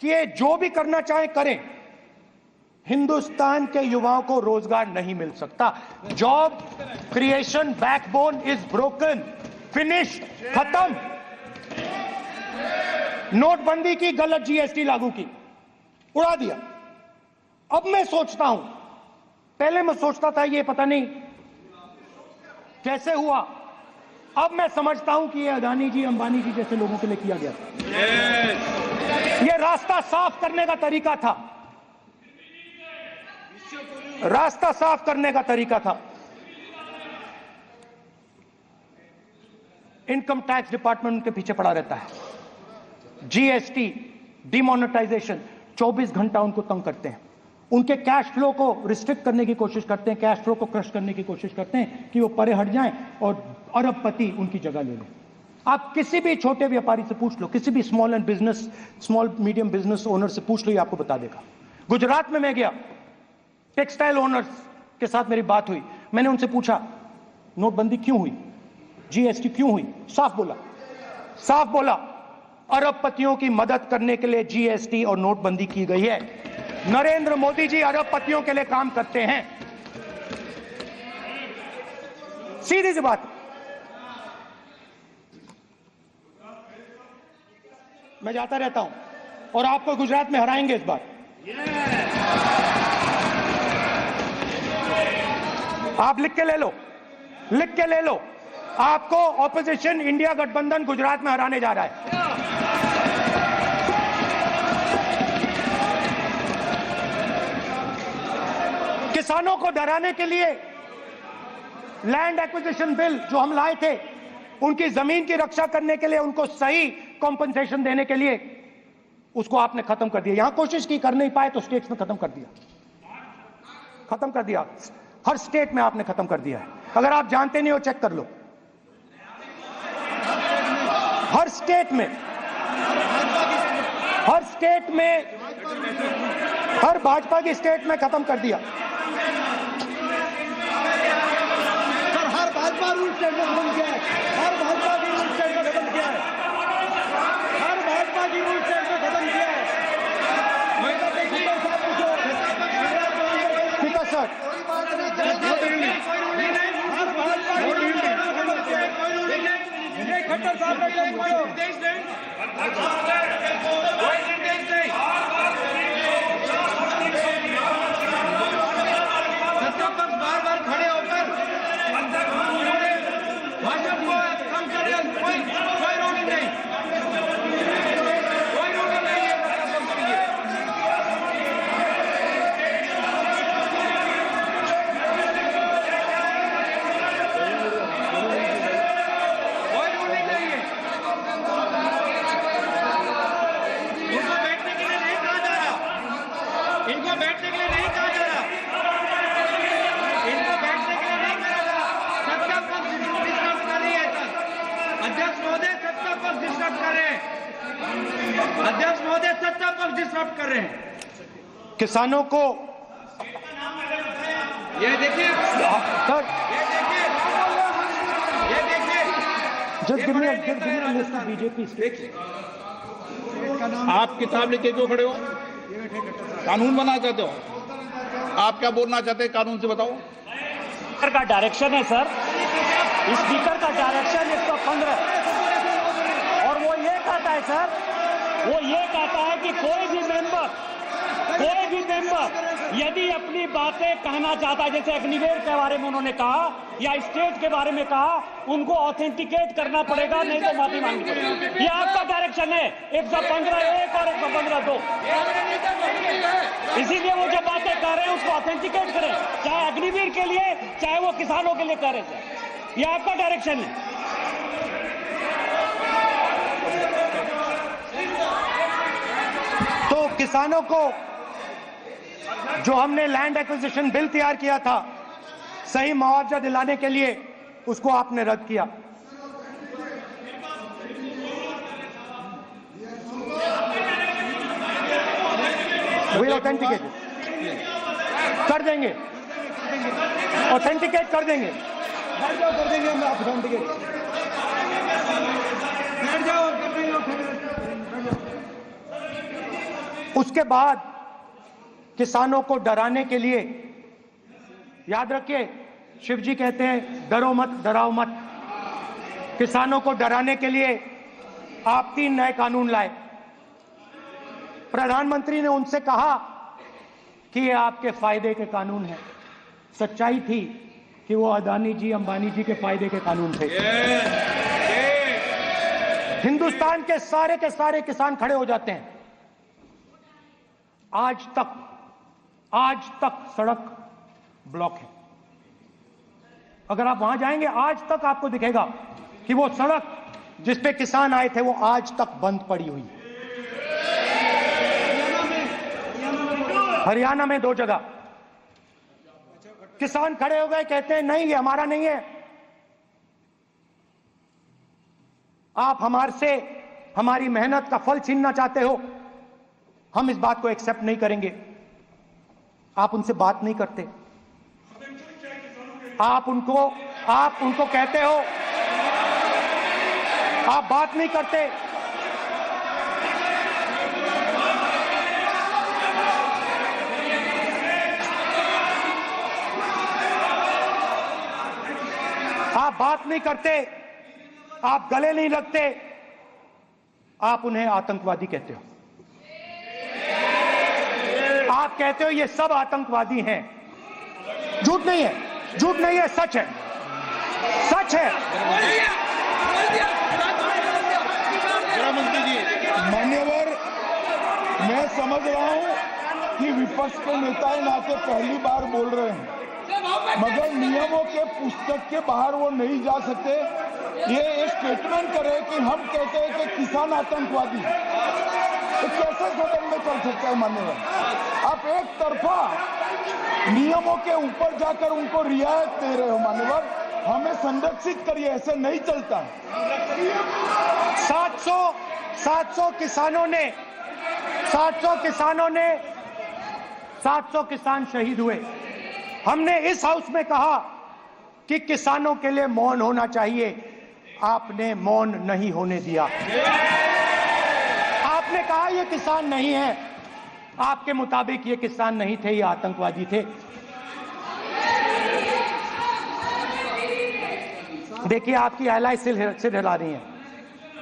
कि ये जो भी करना चाहे करें, हिंदुस्तान के युवाओं को रोजगार नहीं मिल सकता। Job creation backbone is broken, finish, खत्म। नोटबंदी की, गलत जीएसटी लागू की, उड़ा दिया। अब मैं सोचता हूं, पहले मैं सोचता था ये पता नहीं कैसे हुआ, अब मैं समझता हूं कि ये अदानी जी, अंबानी जी जैसे लोगों के लिए किया गया था। ये रास्ता साफ करने का तरीका था, रास्ता साफ करने का तरीका था। इनकम टैक्स डिपार्टमेंट उनके पीछे पड़ा रहता है। जीएसटी, डिमोनेटाइजेशन, 24 घंटा उनको तंग करते हैं। उनके कैश फ्लो को रिस्ट्रिक्ट करने की कोशिश करते हैं, कैश फ्लो को क्रश करने की कोशिश करते हैं कि वो परे हट जाएं और अरबपति उनकी जगह ले लें। आप किसी भी छोटे व्यापारी से पूछ लो, किसी भी स्मॉल मीडियम बिजनेस ओनर से पूछ लो, ये आपको बता देगा। गुजरात में मैं गया, टेक्सटाइल ओनर्स के साथ मेरी बात हुई, मैंने उनसे पूछा नोटबंदी क्यों हुई, जीएसटी क्यों हुई, साफ बोला अरबपतियों की मदद करने के लिए जीएसटी और नोटबंदी की गई है। नरेंद्र मोदी जी अरबपतियों के लिए काम करते हैं, सीधी सी बात। मैं जाता रहता हूं और आपको गुजरात में हराएंगे इस बार। आप लिख के ले लो, आपको ऑपोजिशन इंडिया गठबंधन गुजरात में हराने जा रहा है। किसानों को डराने के लिए लैंड एक्विजिशन बिल जो हम लाए थे, उनकी जमीन की रक्षा करने के लिए, उनको सही कॉम्पनसेशन देने के लिए, उसको आपने खत्म कर दिया। यहां कोशिश की, कर नहीं पाए तो स्टेट्स में खत्म कर दिया। हर स्टेट में आपने खत्म कर दिया है। अगर आप जानते नहीं हो चेक कर लो, हर स्टेट में हर भाजपा की स्टेट में खत्म कर दिया। सर हर भाजपा रूल स्टेट में खत्म किया है, हर भाजपा की रूल स्टेट में खत्म किया है, हर भाजपा की रूल स्टेट में खत्म किया है। स्पीकर सर, खट्टर साहब का निर्देश नहीं, कोई निर्देश नहीं। सत्ता पक्ष बार खड़े होकर भाजपा को कम कर रहे, कोई रोक नहीं, कोई रोक नहीं है सत्ता पक्ष के लिए। इनको बैठने के लिए नहीं कहा जा रहा, सत्ता पक्ष डिस्टर्ब कर रही है सर। अध्यक्ष महोदय सत्ता पक्ष डिस्टर्ब कर रहे हैं, किसानों को ये देखिए सर, बीजेपी आप किताब लेके क्यों खड़े हो? कानून बनाना चाहते हो? आप क्या बोलना चाहते हैं, कानून से बताओ। स्पीकर का डायरेक्शन है सर, स्पीकर का डायरेक्शन 115, और वो ये कहता है सर, कि कोई भी मेंबर यदि अपनी बातें कहना चाहता है, जैसे अग्निवीर के बारे में उन्होंने कहा या स्टेट के बारे में कहा, उनको ऑथेंटिकेट करना पड़ेगा, नहीं तो माफी मांगनी पड़ेगी। ये आपका डायरेक्शन है 115(1) और 115(2). इसीलिए वो जो बातें कर रहे हैं उसको ऑथेंटिकेट करें, चाहे अग्निवीर के लिए चाहे वो किसानों के लिए कर रहे हैं। ये आपका डायरेक्शन है। तो किसानों को जो हमने लैंड एक्विजिशन बिल तैयार किया था सही मुआवजा दिलाने के लिए, उसको आपने रद्द किया। वी ऑथेंटिकेट कर देंगे, ऑथेंटिकेट कर देंगे, हम ऑथेंटिकेट उसके बाद किसानों को डराने के लिए, याद रखिए शिव जी कहते हैं डरो मत डराओ मत, किसानों को डराने के लिए आप 3 नए कानून लाए। प्रधानमंत्री ने उनसे कहा कि ये आपके फायदे के कानून हैं। सच्चाई थी कि वो अदानी जी अंबानी जी के फायदे के कानून थे। हिंदुस्तान के सारे किसान खड़े हो जाते हैं। आज तक सड़क ब्लॉक है। अगर आप वहां जाएंगे, आज तक आपको दिखेगा कि वो सड़क जिस पे किसान आए थे वो आज तक बंद पड़ी हुई है। हरियाणा में 2 जगह किसान खड़े हो गए, कहते हैं नहीं ये हमारा नहीं है। आप हमारे से हमारी मेहनत का फल छीनना चाहते हो, हम इस बात को एक्सेप्ट नहीं करेंगे। आप उनसे बात नहीं करते, आप उनको कहते हो, आप बात नहीं करते। आप बात नहीं करते, आप गले नहीं लगते, आप उन्हें आतंकवादी कहते हो। आप कहते हो ये सब आतंकवादी हैं। झूठ नहीं है, झूठ नहीं है, सच है, सच है। मान्यवर, मैं समझ रहा हूं कि विपक्ष के नेता नाते पहली बार बोल रहे हैं, मगर नियमों के पुस्तक के बाहर वो नहीं जा सकते। ये एक स्टेटमेंट करे कि हम कहते हैं कि किसान आतंकवादी, तो कैसे सदन में चल सकता है? मान्यवर, आप एक तरफा नियमों के ऊपर जाकर उनको रियायत दे रहे हो। मान्यवर, हमें संरक्षित करिए, ऐसे नहीं चलता। 700 किसान शहीद हुए। हमने इस हाउस में कहा कि किसानों के लिए मौन होना चाहिए, आपने मौन नहीं होने दिया। आपने कहा ये किसान नहीं है, आपके मुताबिक ये किसान नहीं थे, ये आतंकवादी थे। देखिए आपकी एलाई सिर हिला रही है,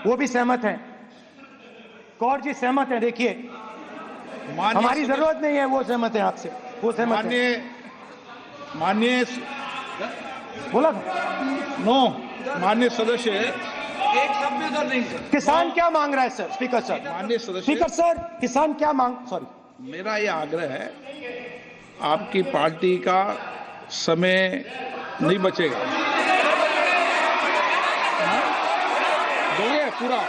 वो भी सहमत हैं, कौर जी सहमत हैं। देखिए हमारी जरूरत नहीं है, वो सहमत है आपसे, वो सहमत है। माननीय बोला नो, माननीय सदस्य, एक शब्द उधर नहीं सर। किसान क्या मांग रहा है सर? स्पीकर सर, माननीय सदस्य, स्पीकर सर, किसान क्या मांग, सॉरी, मेरा ये आग्रह है, आपकी पार्टी का समय नहीं बचेगा। दोगे पूरा?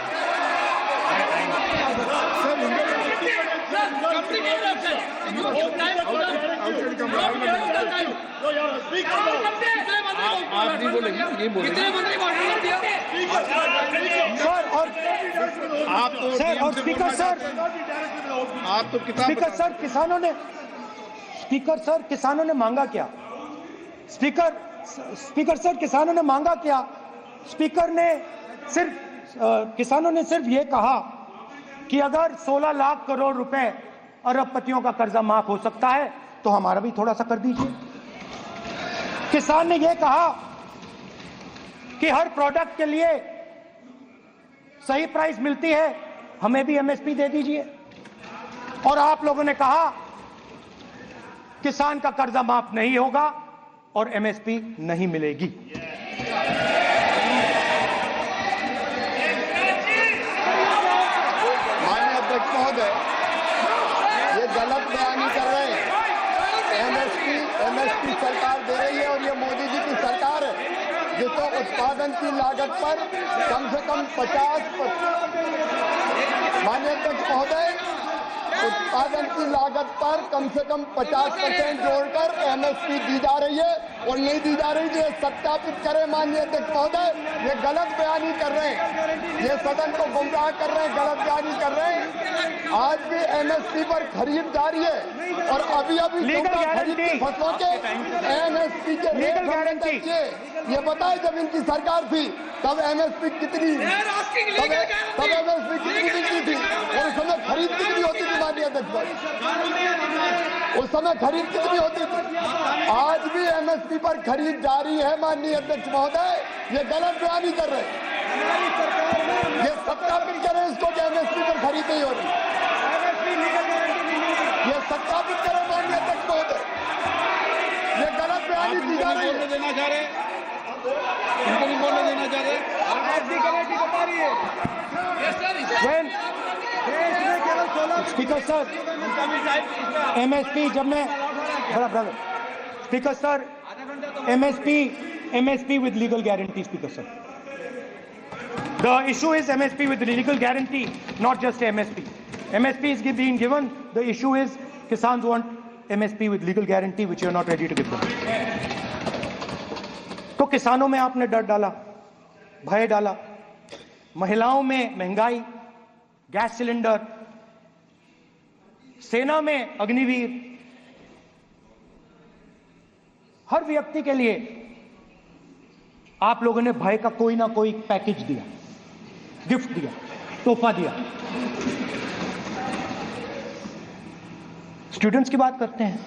आप नहीं बोलेंगे, ये बोलेंगे सर। और आप तो सर, और स्पीकर सर, आप तो किताब, स्पीकर सर, किसानों ने मांगा क्या? स्पीकर सर, किसानों ने मांगा क्या? स्पीकर ने किसानों ने सिर्फ ये कहा कि अगर 16 लाख करोड़ रुपए अरबपतियों का कर्जा माफ हो सकता है तो हमारा भी थोड़ा सा कर दीजिए। किसान ने यह कहा कि हर प्रोडक्ट के लिए सही प्राइस मिलती है, हमें भी एमएसपी दे दीजिए। और आप लोगों ने कहा किसान का कर्जा माफ नहीं होगा और एमएसपी नहीं मिलेगी। माननीय अध्यक्ष महोदय, ये गलत बयानी कर रहे हैं। एमएसपी सरकार दे रही है और ये मोदी जी की सरकार है जिसको उत्पादन की लागत पर कम से कम 50%, माननीय अध्यक्ष महोदय, उत्पादन की लागत पर कम से कम 50% जोड़कर एमएसपी दी जा रही है और नहीं दी जा रही। ये सत्यापित करें माननीय अध्यक्ष महोदय, ये गलत बयानी कर रहे हैं, ये सदन को गुमराह कर रहे हैं, गलत बयानी कर रहे हैं। आज भी एमएसपी पर खरीद जारी है और अभी खरीद की फसलों के एमएसपी के लीगल गारंटी, ये बताए जब इनकी सरकार थी तब एमएसपी कितनी, तब एमएसपी कितनी बिकती थी और उस समय खरीद कितनी होती थी माननीय अध्यक्ष, उस समय खरीद कितनी होती थी? आज भी एमएसपी पर खरीद जारी है माननीय अध्यक्ष महोदय, ये गलत बयानी कर रहे हैं। ये सत्यापित करें इसको कि एमएसपी पर खरीद नहीं हो रही, ये सत्यापित करें माननीय अध्यक्ष महोदय, ये गलत बयानी दी जा रही है। देना चाह रहे, इनको नहीं बोलने देना चाह रहे। स्पीकर सर, एमएसपी जब मैं speaker sir, MSP with legal guarantee, Speaker sir. The issue is MSP with legal guarantee, not just MSP. MSP is being given. The issue is Kisans want MSP with legal guarantee, which you are not ready to give them. तो किसानों में आपने डर डाला, भय डाला, महिलाओं में महंगाई, गैस सिलेंडर, सेना में अग्निवीर, हर व्यक्ति के लिए आप लोगों ने भय का कोई ना कोई पैकेज दिया, गिफ्ट दिया, तोहफा दिया। स्टूडेंट्स की बात करते हैं।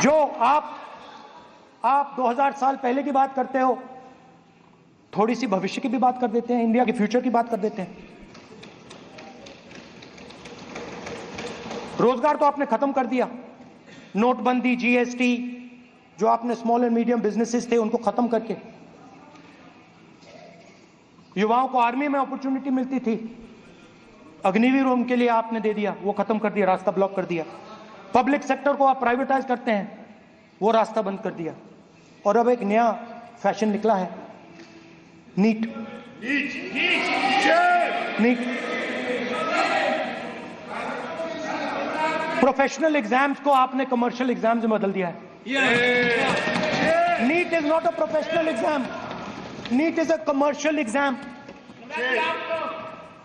जो आप 2000 साल पहले की बात करते हो, थोड़ी सी भविष्य की भी बात कर देते हैं, इंडिया के फ्यूचर की बात कर देते हैं। रोजगार तो आपने खत्म कर दिया, नोटबंदी, GST, जो आपने स्मॉल एंड मीडियम बिजनेसेस थे उनको खत्म करके, युवाओं को आर्मी में अपॉर्चुनिटी मिलती थी, अग्निवीर उनके लिए आपने दे दिया, वो खत्म कर दिया, रास्ता ब्लॉक कर दिया। पब्लिक सेक्टर को आप प्राइवेटाइज करते हैं, वो रास्ता बंद कर दिया। और अब एक नया फैशन निकला है, नीट। प्रोफेशनल एग्जाम्स को आपने कमर्शियल एग्जाम्स में बदल दिया है। NEET is not a professional exam, NEET is a commercial exam.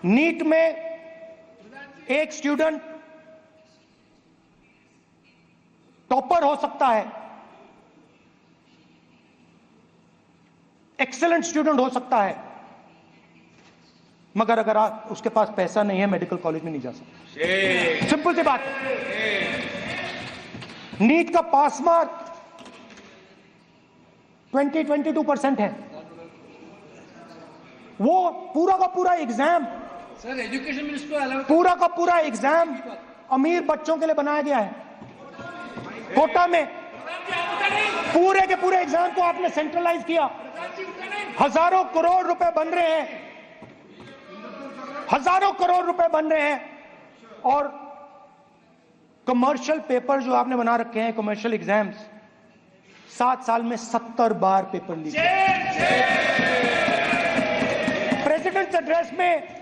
NEET में एक स्टूडेंट टॉपर हो सकता है, एक्सीलेंट स्टूडेंट हो सकता है, मगर अगर आप उसके पास पैसा नहीं है, मेडिकल कॉलेज में नहीं जा सकता। सिंपल सी बात। नीट का पास मार्क 22% है। वो पूरा का पूरा एग्जाम, सर एजुकेशन मिनिस्टर पूरा का पूरा एग्जाम अमीर बच्चों के लिए बनाया गया है। कोटा में पूरे के पूरे एग्जाम को आपने सेंट्रलाइज किया। हजारों करोड़ रुपए बन रहे हैं, हजारों करोड़ रुपए बन रहे हैं। और कमर्शियल पेपर जो आपने बना रखे हैं, कमर्शियल एग्जाम्स, 7 साल में 70 बार पेपर लीक। प्रेसिडेंट्स एड्रेस में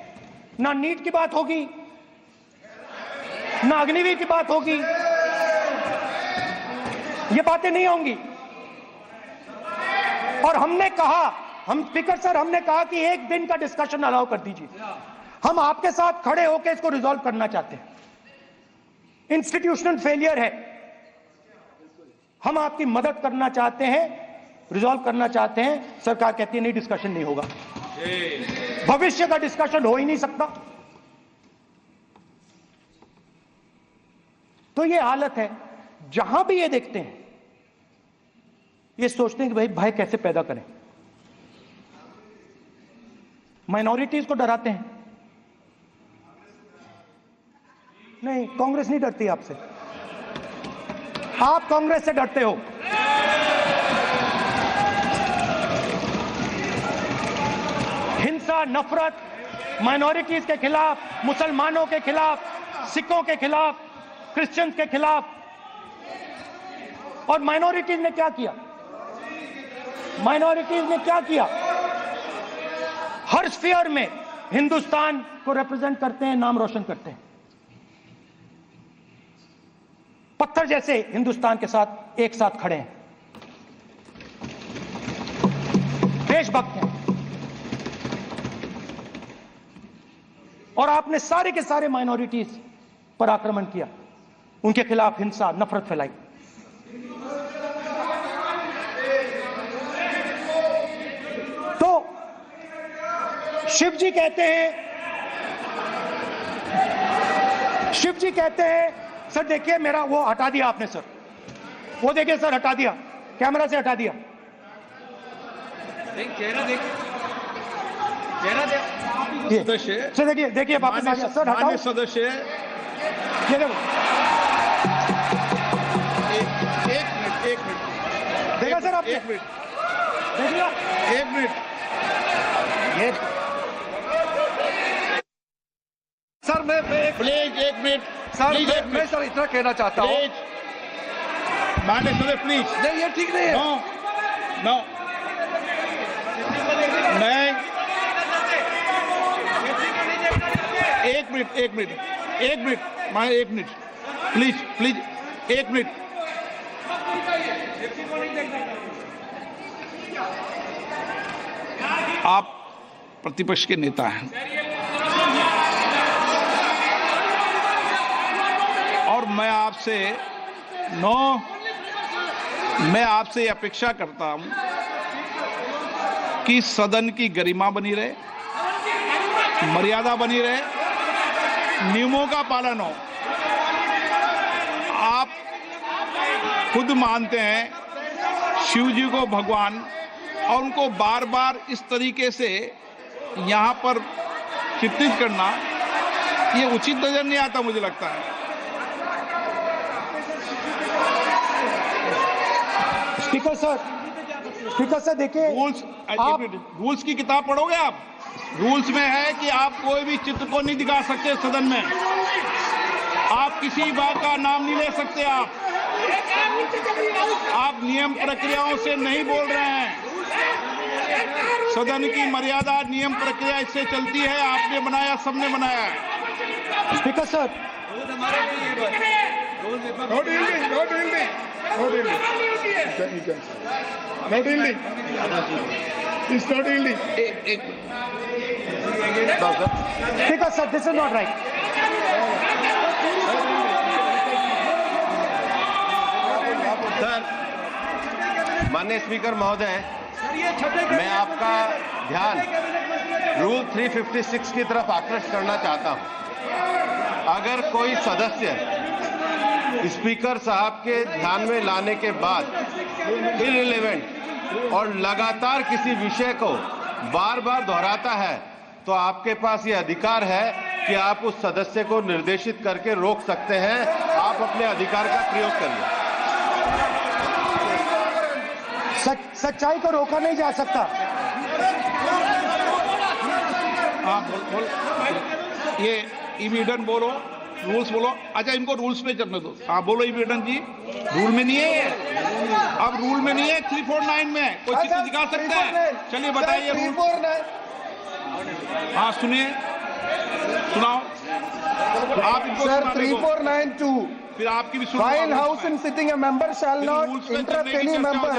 ना नीट की बात होगी, ना अग्निवीर की बात होगी, ये बातें नहीं होंगी। और हमने कहा, हम स्पीकर सर, हमने कहा कि एक दिन का डिस्कशन अलाउ कर दीजिए। हम आपके साथ खड़े होकर इसको रिजॉल्व करना चाहते हैं। इंस्टीट्यूशनल फेलियर है, हम आपकी मदद करना चाहते हैं, रिजॉल्व करना चाहते हैं। सरकार कहती है नहीं, डिस्कशन नहीं होगा, भविष्य का डिस्कशन हो ही नहीं सकता। तो ये हालत है। जहां भी ये देखते हैं, ये सोचते हैं कि भाई भय कैसे पैदा करें, माइनॉरिटीज को डराते हैं। नहीं, कांग्रेस नहीं डरती आपसे, आप कांग्रेस से डरते हो। हिंसा, नफरत, माइनॉरिटीज के खिलाफ, मुसलमानों के खिलाफ, सिखों के खिलाफ, क्रिश्चियंस के खिलाफ। और माइनॉरिटीज ने क्या किया? माइनॉरिटीज ने क्या किया? हर स्फीयर में हिंदुस्तान को रिप्रेजेंट करते हैं, नाम रोशन करते हैं। पत्थर जैसे हिंदुस्तान के साथ एक साथ खड़े हैं, देशभक्त हैं। और आपने सारे के सारे माइनॉरिटीज पर आक्रमण किया, उनके खिलाफ हिंसा, नफरत फैलाई। तो शिव जी कहते हैं, सर देखिए मेरा वो हटा दिया आपने सर, वो देखिए सर हटा दिया, कैमरा से हटा दिया। चेहरा देखिए, चेहरा सदस्य सर देखिए वापस आ गया सर, हटाओ सदस्य। ये देखो, एक मिनट देखा सर आपने? एक मिनट देख लिया? 1 मिनट। ये सर मैं प्लीज 1 मिनट सर मैं सर इतना कहना चाहता हूँ, माननीय सदस्य प्लीज। नहीं ये ठीक नहीं है। नो मैं 1 मिनट माने 1 मिनट प्लीज 1 मिनट। आप प्रतिपक्ष के नेता हैं और मैं आपसे अपेक्षा करता हूं कि सदन की गरिमा बनी रहे, मर्यादा बनी रहे, नियमों का पालन हो। आप खुद मानते हैं शिव जी को भगवान, और उनको बार बार इस तरीके से यहां पर चित्रित करना ये उचित नजर नहीं आता, मुझे लगता है। स्पीकर सर देखिए, रूल्स की किताब पढ़ोगे आप? रूल्स में है कि आप कोई भी चित्र को नहीं दिखा सकते सदन में, आप किसी बात का नाम नहीं ले सकते, आप नियम प्रक्रियाओं से नहीं बोल रहे हैं। सदन की मर्यादा, नियम प्रक्रिया इससे चलती है, आपने बनाया, सबने बनाया है। Speaker sir, speaker sir, this is not right. Sir, माननीय स्पीकर महोदय, मैं आपका ध्यान रूल 356 की तरफ आकृष्ट करना चाहता हूं। अगर कोई सदस्य स्पीकर साहब के ध्यान में लाने के बाद इररिलेवेंट और लगातार किसी विषय को बार बार दोहराता है, तो आपके पास ये अधिकार है कि आप उस सदस्य को निर्देशित करके रोक सकते हैं। आप अपने अधिकार का प्रयोग करिए। सच्चाई को रोका नहीं जा सकता। बोल ये इविडेंट बोलो, रूल्स बोलो। अच्छा, इनको रूल्स पे चलने दो। हाँ बोलो इविडेंट जी, रूल में नहीं है ये, अब रूल में नहीं है, 349 में कोई चित्र दिखा सकता है? चलिए बताइए रूल। हाँ सुनिए, सुनाओ आप इनको। सर 3492, फिर आपकी भी while house in sitting a member shall not interrupt any member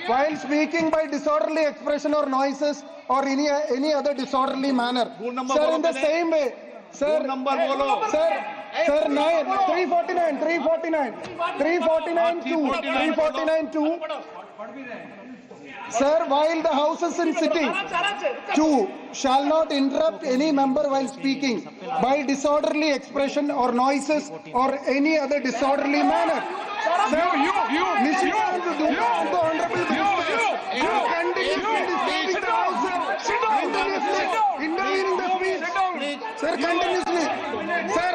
while speaking by disorderly expression or noises or any other disorderly manner. Sir, in the same way, sir, number बोलो sir 349 Sir, while the house is in sitting, 2 shall not interrupt any member while speaking by disorderly expression or noises or any other disorderly manner. Sir, Nishant Dubey, the honorable minister, continuously disturbing the house, intervening the speech. Sir, continuously. Sir,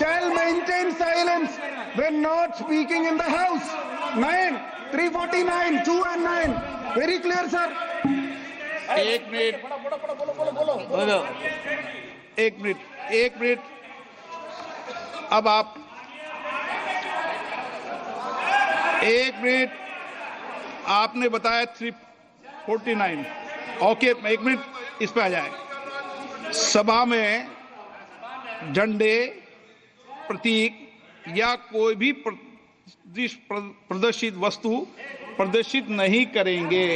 shall maintain silence when not speaking in the house. 349, 2 and 9. Very clear, sir. एक minute, अब आप 1 minute, आपने बताया 349। Okay, 1 minute इस पे आ जाए। सभा में झंडे, प्रतीक या कोई भी प्रदर्शित वस्तु प्रदर्शित नहीं करेंगे।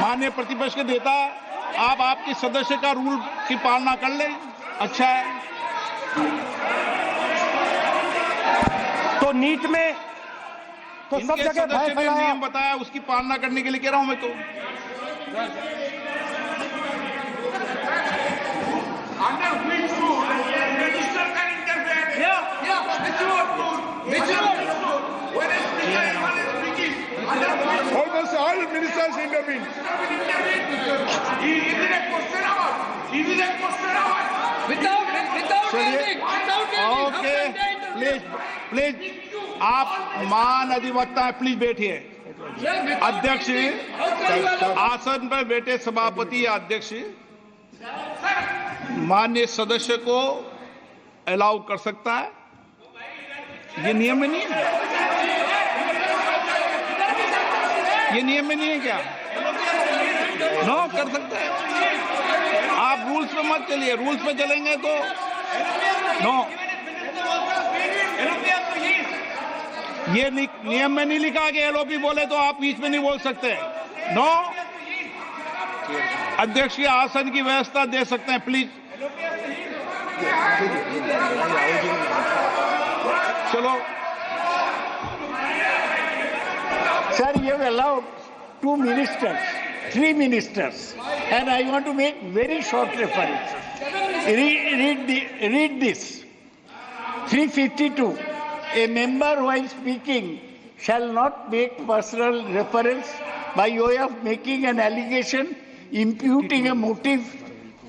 माननीय प्रतिपक्ष के नेता, आप आपके सदस्य का रूल की पालना कर लें, अच्छा है। तो नीट में तो सब जगह भय फैलाया। नियम बताया, उसकी पालना करने के लिए कह रहा हूं मैं तो। Under which rule minister can interfere? Which rule? When a speaker is speaking, under which rule? Almost all ministers intervene. Is it a question hour? Without ending. Okay, please आप मान अधिवक्ता है, प्लीज बैठिए। अध्यक्ष, आसन पर बैठे सभापति या अध्यक्ष माननीय सदस्य को अलाउ कर सकता है, ये नियम में नहीं है। ये नियम में नहीं है क्या? नो, कर सकते हैं आप। रूल्स पे मत चलिए, रूल्स पे चलेंगे तो नो, ये नियम में नहीं लिखा कि एलओपी बोले तो आप बीच में नहीं बोल सकते। नो, अध्यक्ष के आसन की व्यवस्था दे सकते हैं, प्लीज। चलो Sir, you have allowed 2 ministers, 3 ministers, and I want to make very short reference. Read this. 352. A member while speaking shall not make personal reference by way of making an allegation, imputing a motive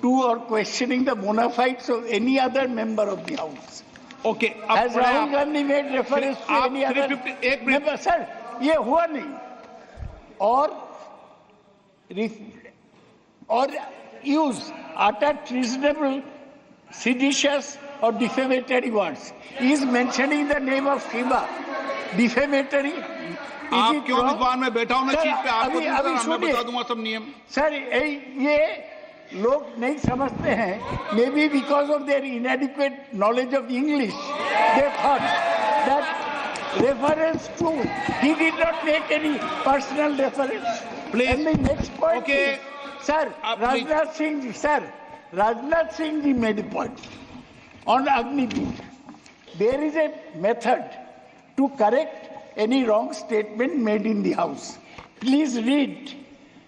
to or questioning the bona fides of any other member of the House. Okay, Has Rahul Gandhi made reference to any other member? Sir, ये हुआ नहीं। और use utter treasonable, seditious or defamatory words. He is mentioning the name of Shiva. Defamatory. आप क्यों विद्वान में बैठा हूं ना चीज पे, आपको मैं बता दूंगा सब नियम। सर, ये लोग नहीं समझते हैं, may be because of their इनएडिक्वेट knowledge of English, they thought that reference to, he did not make any personal reference. Please. And the next point, Okay. Sir, Rajnath Singh ji made a point on Agniveer. There is a method to correct any wrong statement made in the House. Please read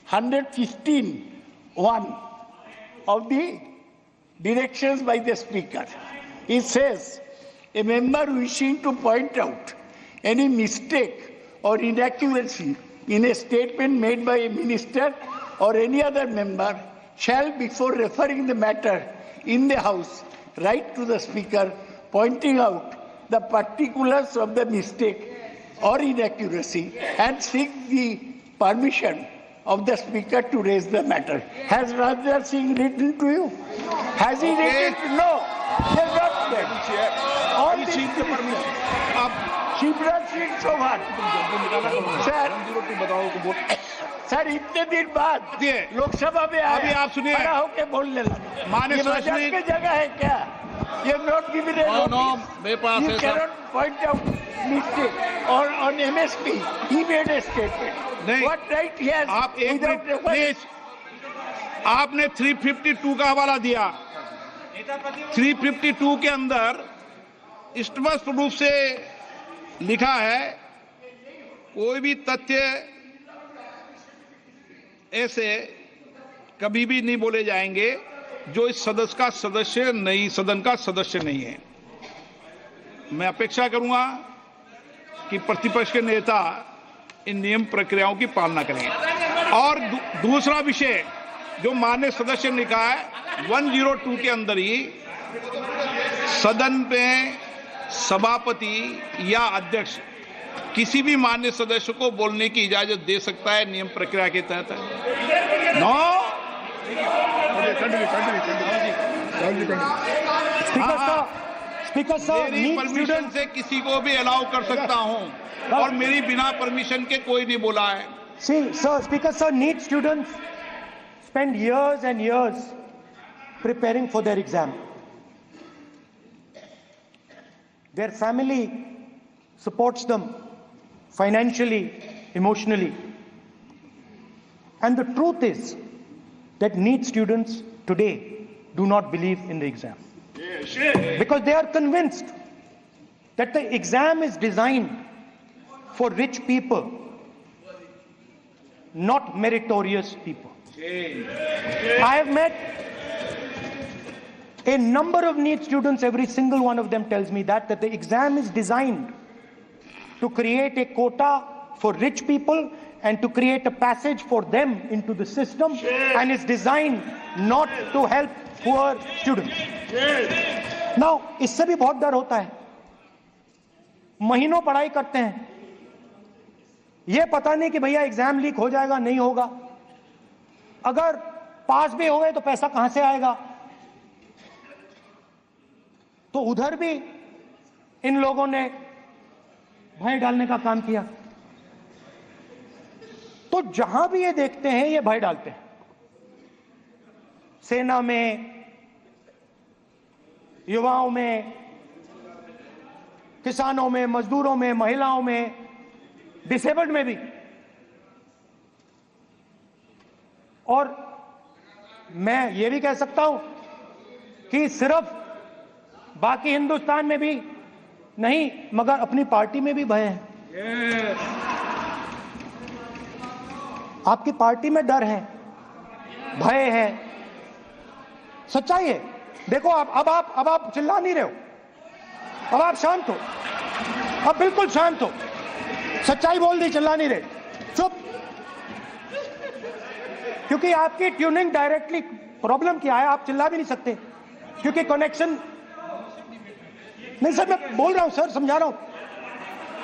115(1) of the directions by the Speaker. It says, a member wishing to point out any mistake or inaccuracy in a statement made by a minister or any other member shall, before referring the matter in the House, write to the Speaker pointing out the particulars of the mistake or inaccuracy and seek the permission of the Speaker to raise the matter. Has Rajnath Singh written to you? Has he written to you? No. He has not written. All these things. Shivraj Singh Chouhan sir इतने दिन बाद लोकसभा में अभी आप सुनिए, खड़ा होकर बोलने लगे। माननीय मजाक की जगह है क्या? ये नॉट गिवन मेरे पास you cannot point out mistake or on MSP he made a statement. नहीं, व्हाट राइट ही हैज? आप एक मिनट प्लीज, आपने 352 का हवाला दिया। 352 के अंदर स्पष्ट रूप से लिखा है, कोई भी तथ्य ऐसे कभी भी नहीं बोले जाएंगे जो इस सदस्य का सदस्य नहीं, सदन का सदस्य नहीं है। मैं अपेक्षा करूंगा कि प्रतिपक्ष के नेता इन नियम प्रक्रियाओं की पालना करें। और दूसरा विषय जो माननीय सदस्य ने कहा है 102 के अंदर ही सदन में सभापति या अध्यक्ष किसी भी माननीय सदस्य को बोलने की इजाजत दे सकता है, नियम प्रक्रिया के तहत। नो, स्पीकर साहब, मेरी परमिशन से किसी को भी अलाउ कर सकता हूं और मेरी बिना परमिशन के कोई नहीं बोला है। See, sir, Speaker sir, NEET students spend years and years preparing for their exam. Their family supports them financially, emotionally. And the truth is that NEET students today do not believe in the exam. Because they are convinced that the exam is designed for rich people, not meritorious people. I have met a number of NEET students, every single one of them tells me that the exam is designed to create a quota for rich people and to create a passage for them into the system, and is designed not to help poor students. Now, इससे भी बहुत डर होता है। महीनों पढ़ाई करते हैं, ये पता नहीं कि भैया एग्जाम लीक हो जाएगा, नहीं होगा। अगर पास भी हो गए तो पैसा कहां से आएगा? तो उधर भी इन लोगों ने भय डालने का काम किया। तो जहां भी ये देखते हैं ये भय डालते हैं। सेना में, युवाओं में, किसानों में, मजदूरों में, महिलाओं में, डिसेबल्ड में भी। और मैं ये भी कह सकता हूं कि सिर्फ बाकी हिंदुस्तान में भी नहीं, मगर अपनी पार्टी में भी भय है। आपकी पार्टी में डर है, भय है, सच्चाई है। देखो अब आप चिल्ला नहीं रहे हो, अब आप शांत हो, अब बिल्कुल शांत हो, सच्चाई बोल दी, चिल्ला नहीं रहे, चुप। क्योंकि आपकी ट्यूनिंग डायरेक्टली, प्रॉब्लम क्या है, आप चिल्ला भी नहीं सकते क्योंकि कनेक्शन नहीं। सर मैं बोल रहा हूं सर, समझा रहा हूं,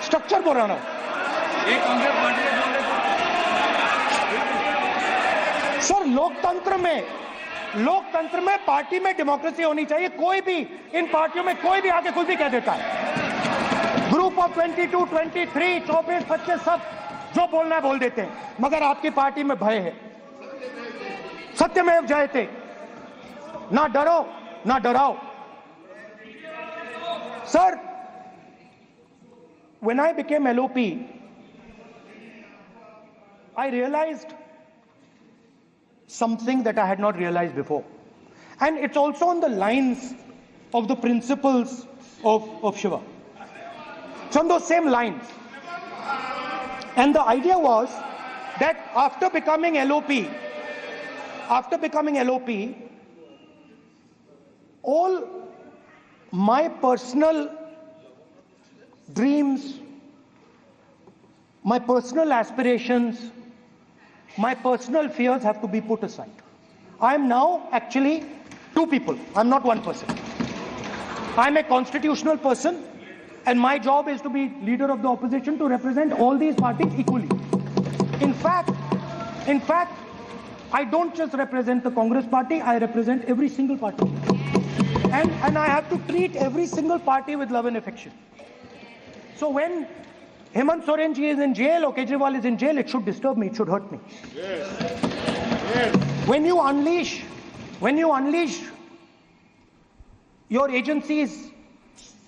स्ट्रक्चर बोल रहा हूं। सर लोकतंत्र में पार्टी में डेमोक्रेसी होनी चाहिए। कोई भी इन पार्टियों में कोई भी आके कुछ भी कह देता है। ग्रुप ऑफ 22, 23, 24, 25 सब जो बोलना है बोल देते हैं, मगर आपकी पार्टी में भय है। सत्यमेव जयते, ना डरो ना डराओ। Sir, when I became LOP, I realized something that I had not realized before. And it's also on the lines of the principles of Shiva. It's on those same lines. And the idea was that after becoming LOP, all my personal dreams, my personal aspirations, my personal fears have to be put aside. I am now actually two people. I'm not one person. I'm a constitutional person, and my job is to be leader of the opposition, to represent all these parties equally. In fact, I don't just represent the Congress party, I represent every single party. And I have to treat every single party with love and affection. So when Hemant Soren ji is in jail or Kejriwal is in jail, it should disturb me, it should hurt me. Yes. When you unleash your agencies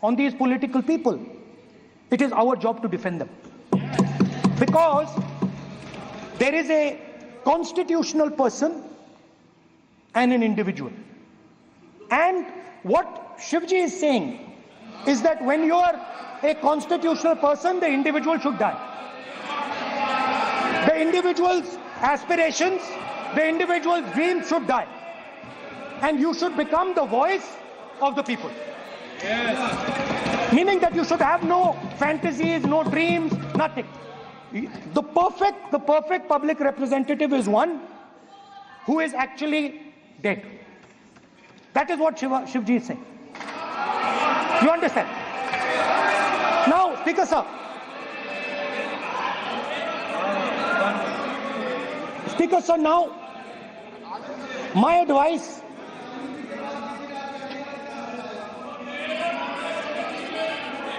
on these political people, it is our job to defend them. Because there is a constitutional person and an individual. And what Shivji is saying is that when you are a constitutional person, the individual should die. The individual's aspirations, the individual's dreams should die. And you should become the voice of the people. Yes. Meaning that you should have no fantasies, no dreams, nothing. The perfect public representative is one who is actually dead. That is what Shivji is saying. You understand? Now, Speaker sir. Speaker sir, now, my advice.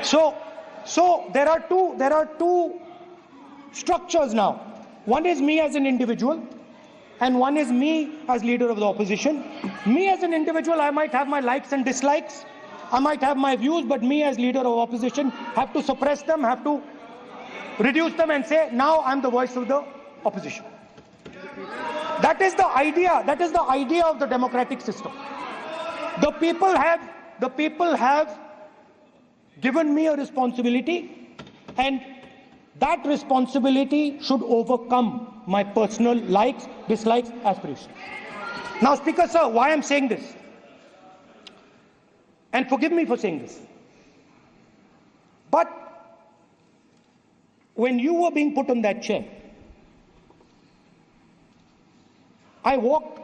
So there are two structures now. One is me as an individual, and one is me as leader of the opposition. Me as an individual, I might have my likes and dislikes. I might have my views, but me as leader of opposition have to suppress them, have to reduce them and say, now I'm the voice of the opposition. That is the idea. That is the idea of the democratic system. The people have given me a responsibility, and that responsibility should overcome my personal likes, dislikes, aspirations. Now, Speaker sir, why I'm saying this? And forgive me for saying this. But when you were being put on that chair, I walked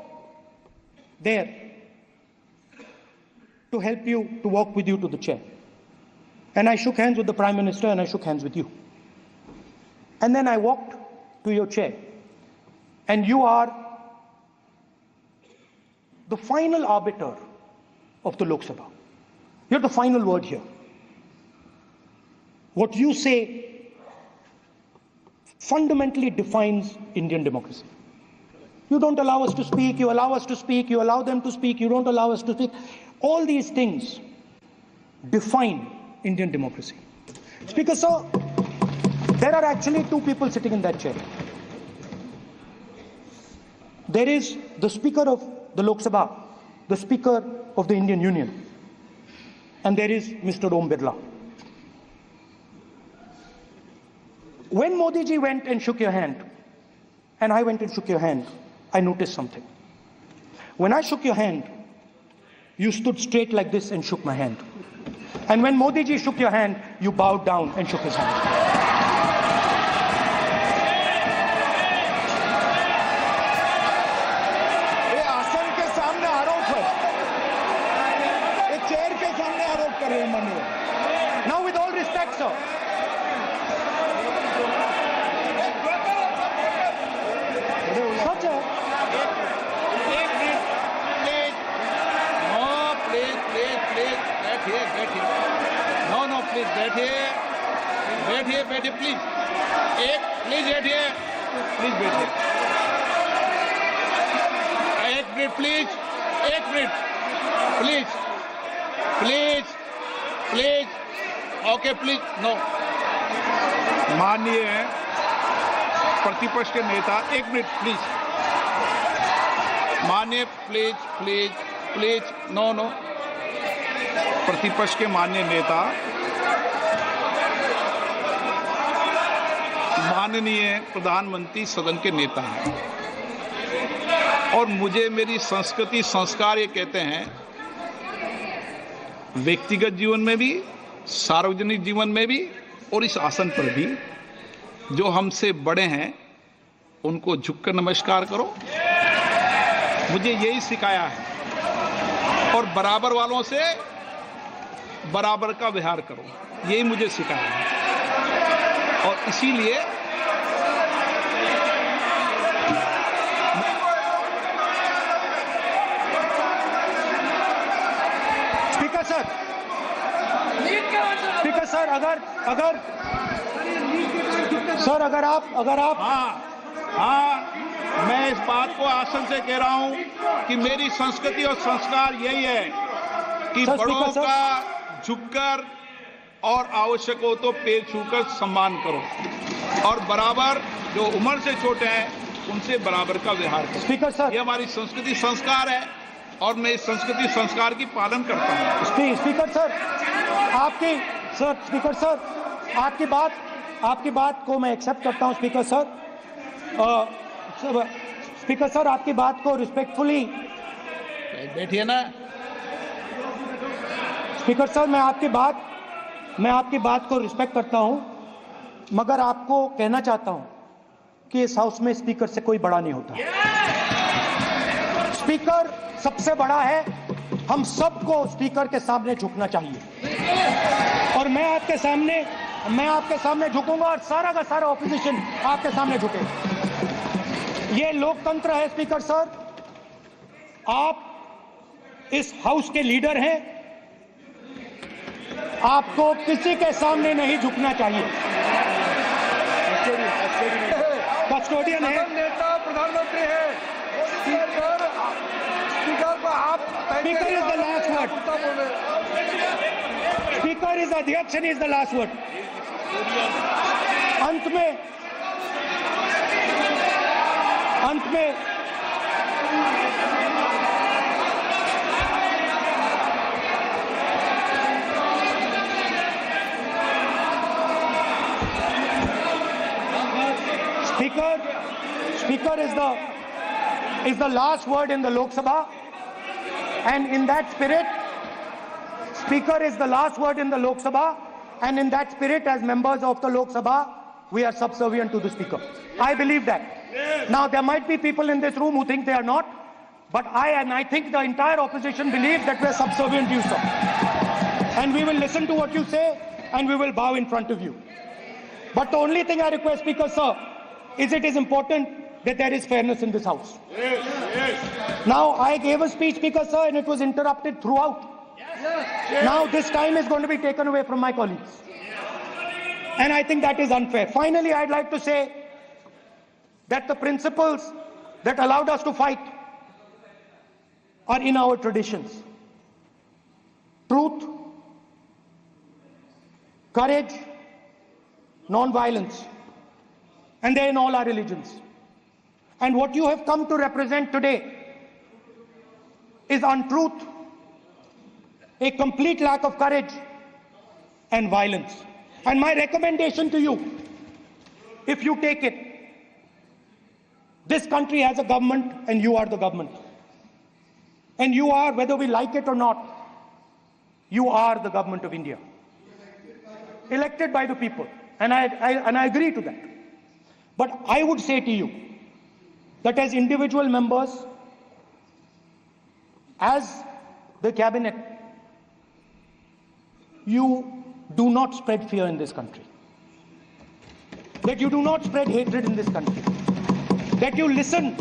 there to help you, to walk with you to the chair. And I shook hands with the Prime Minister and I shook hands with you. And then I walked to your chair. And you are the final arbiter of the Lok Sabha. You're the final word here. What you say fundamentally defines Indian democracy. You don't allow us to speak, you allow us to speak, you allow them to speak, you don't allow us to speak. All these things define Indian democracy. Speaker, sir, there are actually two people sitting in that chair. There is the Speaker of the Lok Sabha, the Speaker of the Indian Union, and there is Mr. Om Birla. When Modi ji went and shook your hand, and I went and shook your hand, I noticed something. When I shook your hand, you stood straight like this and shook my hand. And when Modi ji shook your hand, you bowed down and shook his hand. ये आसन के सामने आरोप है, ये chair के सामने आरोप कर रहे हैं माननीय। Now with all respect, sir. Such a बैठिए प्लीज, प्लीज बैठिए, प्लीज बैठिए, एक minute please, okay please, no. माननीय प्रतिपक्ष के नेता, एक मिनट प्लीज, माननीय प्लीज, नो। प्रतिपक्ष के माननीय नेता, माननीय प्रधानमंत्री सदन के नेता हैं और मुझे मेरी संस्कृति संस्कार ये कहते हैं, व्यक्तिगत जीवन में भी, सार्वजनिक जीवन में भी और इस आसन पर भी, जो हमसे बड़े हैं उनको झुककर नमस्कार करो, मुझे यही सिखाया है। और बराबर वालों से बराबर का व्यवहार करो, यही मुझे सिखाया है। और इसीलिए स्पीकर सर, अगर आप हाँ, मैं इस बात को आसन से कह रहा हूं कि मेरी संस्कृति और संस्कार यही है कि बड़ों का झुककर और आवश्यक हो तो पैर छूकर सम्मान करो और बराबर जो उम्र से छोटे हैं उनसे बराबर का व्यवहार करो। स्पीकर सर, ये हमारी संस्कृति संस्कार है और मैं इस संस्कृति संस्कार की पालन करता हूं। स्पीकर सर, आपकी बात को मैं एक्सेप्ट करता हूं। स्पीकर सर, आपकी बात को रिस्पेक्टफुली बैठिए ना। स्पीकर सर, मैं आपकी बात को रिस्पेक्ट करता हूं, मगर आपको कहना चाहता हूं कि इस हाउस में स्पीकर से कोई बड़ा नहीं होता। स्पीकर सबसे बड़ा है, हम सबको स्पीकर के सामने झुकना चाहिए और मैं आपके सामने झुकूंगा और सारा का सारा ऑपोजिशन आपके सामने झुकेगा। ये लोकतंत्र है। स्पीकर सर, आप इस हाउस के लीडर हैं, आपको किसी के सामने नहीं झुकना चाहिए। कस्टोडियन है, नेता प्रधानमंत्री है, स्पीकर को आप speaker is the last word, speaker is अध्यक्ष and is the last word. अंत में Speaker is the last word in the Lok Sabha, and in that spirit, Speaker is the last word in the Lok Sabha, and in that spirit, as members of the Lok Sabha, we are subservient to the Speaker. I believe that. Now, there might be people in this room who think they are not, but I think the entire opposition believes that we are subservient to you, sir. And we will listen to what you say, and we will bow in front of you. But the only thing I request, Speaker, sir, is it is important that there is fairness in this house. Now, I gave a speech, Speaker, sir, and it was interrupted throughout. Now, this time is going to be taken away from my colleagues. And I think that is unfair. Finally, I'd like to say that the principles that allowed us to fight are in our traditions. truth, courage, non-violence. And they're in all our religions. And what you have come to represent today is untruth, a complete lack of courage and violence. And my recommendation to you, if you take it, this country has a government and you are the government. And you are, whether we like it or not, you are the government of India. Elected by the people. And I agree to that. But I would say to you that as individual members, as the cabinet, you do not spread fear in this country. That you do not spread hatred in this country. That you listen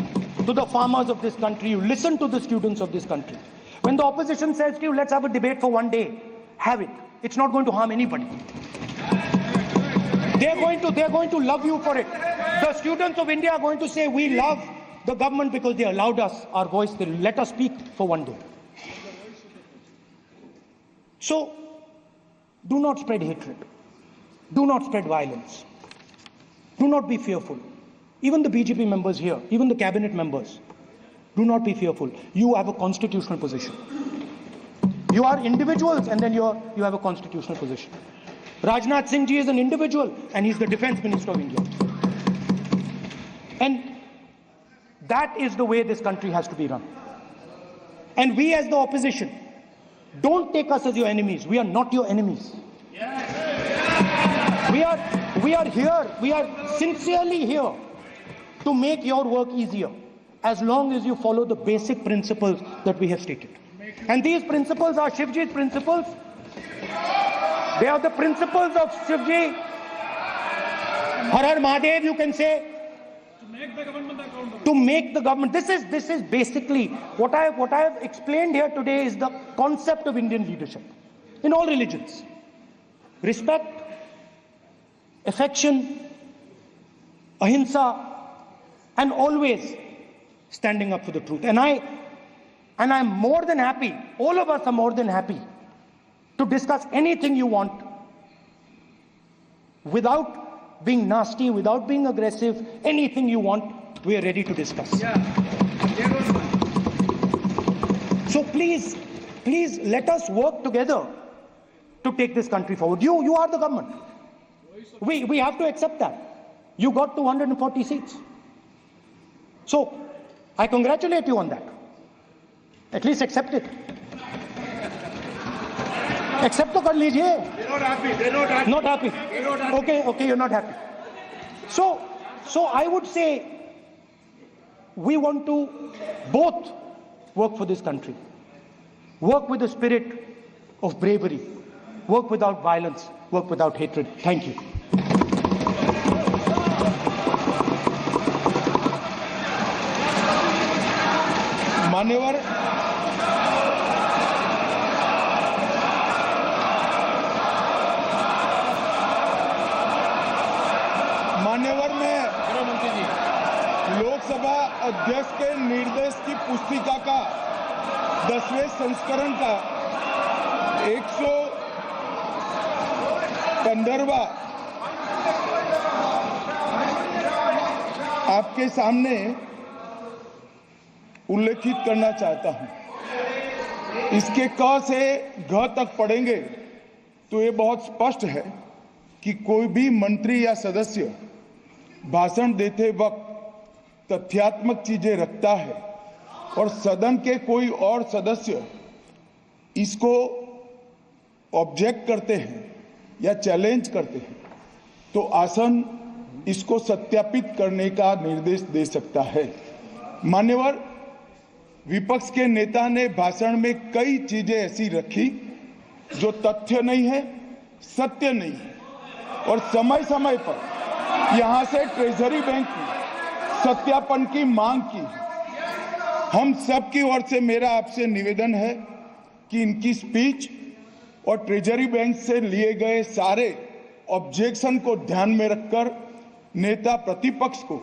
to the farmers of this country, you listen to the students of this country. When the opposition says to you, let's have a debate for one day, have it. It's not going to harm anybody. They're going to love you for it. The students of India are going to say, we love the government because they allowed us our voice, they let us speak for one day. So, do not spread hatred. Do not spread violence. Do not be fearful. Even the BJP members here, even the cabinet members, do not be fearful. You have a constitutional position. You are individuals and then you have a constitutional position. Rajnath Singh ji is an individual and he's the Defense Minister of India. And that is the way this country has to be run. And we as the opposition, don't take us as your enemies. We are not your enemies. We are here, we are sincerely here to make your work easier as long as you follow the basic principles that we have stated. And these principles are Shivji's principles. They are the principles of Shivji. Har Har Mahadev, you can say. To make the government. This is basically what I have explained here today is the concept of Indian leadership in all religions. Respect, affection, ahimsa, and always standing up for the truth. And I'm more than happy, all of us are more than happy to discuss anything you want without being nasty, without being aggressive, anything you want, we are ready to discuss. So please let us work together to take this country forward. You are the government. We have to accept that. You got 240 seats. So I congratulate you on that. At least accept it. Accept to kar lijiye. They're not happy. They're not happy. Not happy. They're not happy. Okay, you're not happy. So I would say we want to both work for this country. Work with the spirit of bravery. Work without violence. Work without hatred. Thank you. मान्यवर में लोकसभा अध्यक्ष के निर्देश की पुस्तिका का 10वें संस्करण का 115वां आपके सामने उल्लेखित करना चाहता हूं। इसके क से घ तक पढ़ेंगे तो ये बहुत स्पष्ट है कि कोई भी मंत्री या सदस्य भाषण देते वक्त तथ्यात्मक चीजें रखता है और सदन के कोई और सदस्य इसको ऑब्जेक्ट करते हैं या चैलेंज करते हैं तो आसन इसको सत्यापित करने का निर्देश दे सकता है। मान्यवर, विपक्ष के नेता ने भाषण में कई चीजें ऐसी रखी जो तथ्य नहीं है, सत्य नहीं है और समय समय पर यहां से ट्रेजरी बैंक ने सत्यापन की मांग की। हम सब की ओर से मेरा आपसे निवेदन है कि इनकी स्पीच और ट्रेजरी बैंक से लिए गए सारे ऑब्जेक्शन को ध्यान में रखकर नेता प्रतिपक्ष को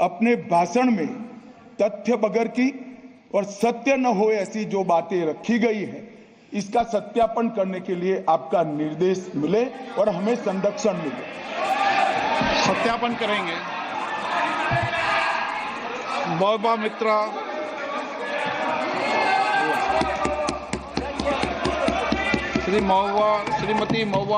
अपने भाषण में तथ्य बगैर की और सत्य न हो ऐसी जो बातें रखी गई है इसका सत्यापन करने के लिए आपका निर्देश मिले और हमें संरक्षण मिले। सत्यापन करेंगे। महोबा मित्रा, श्रीमती महोबा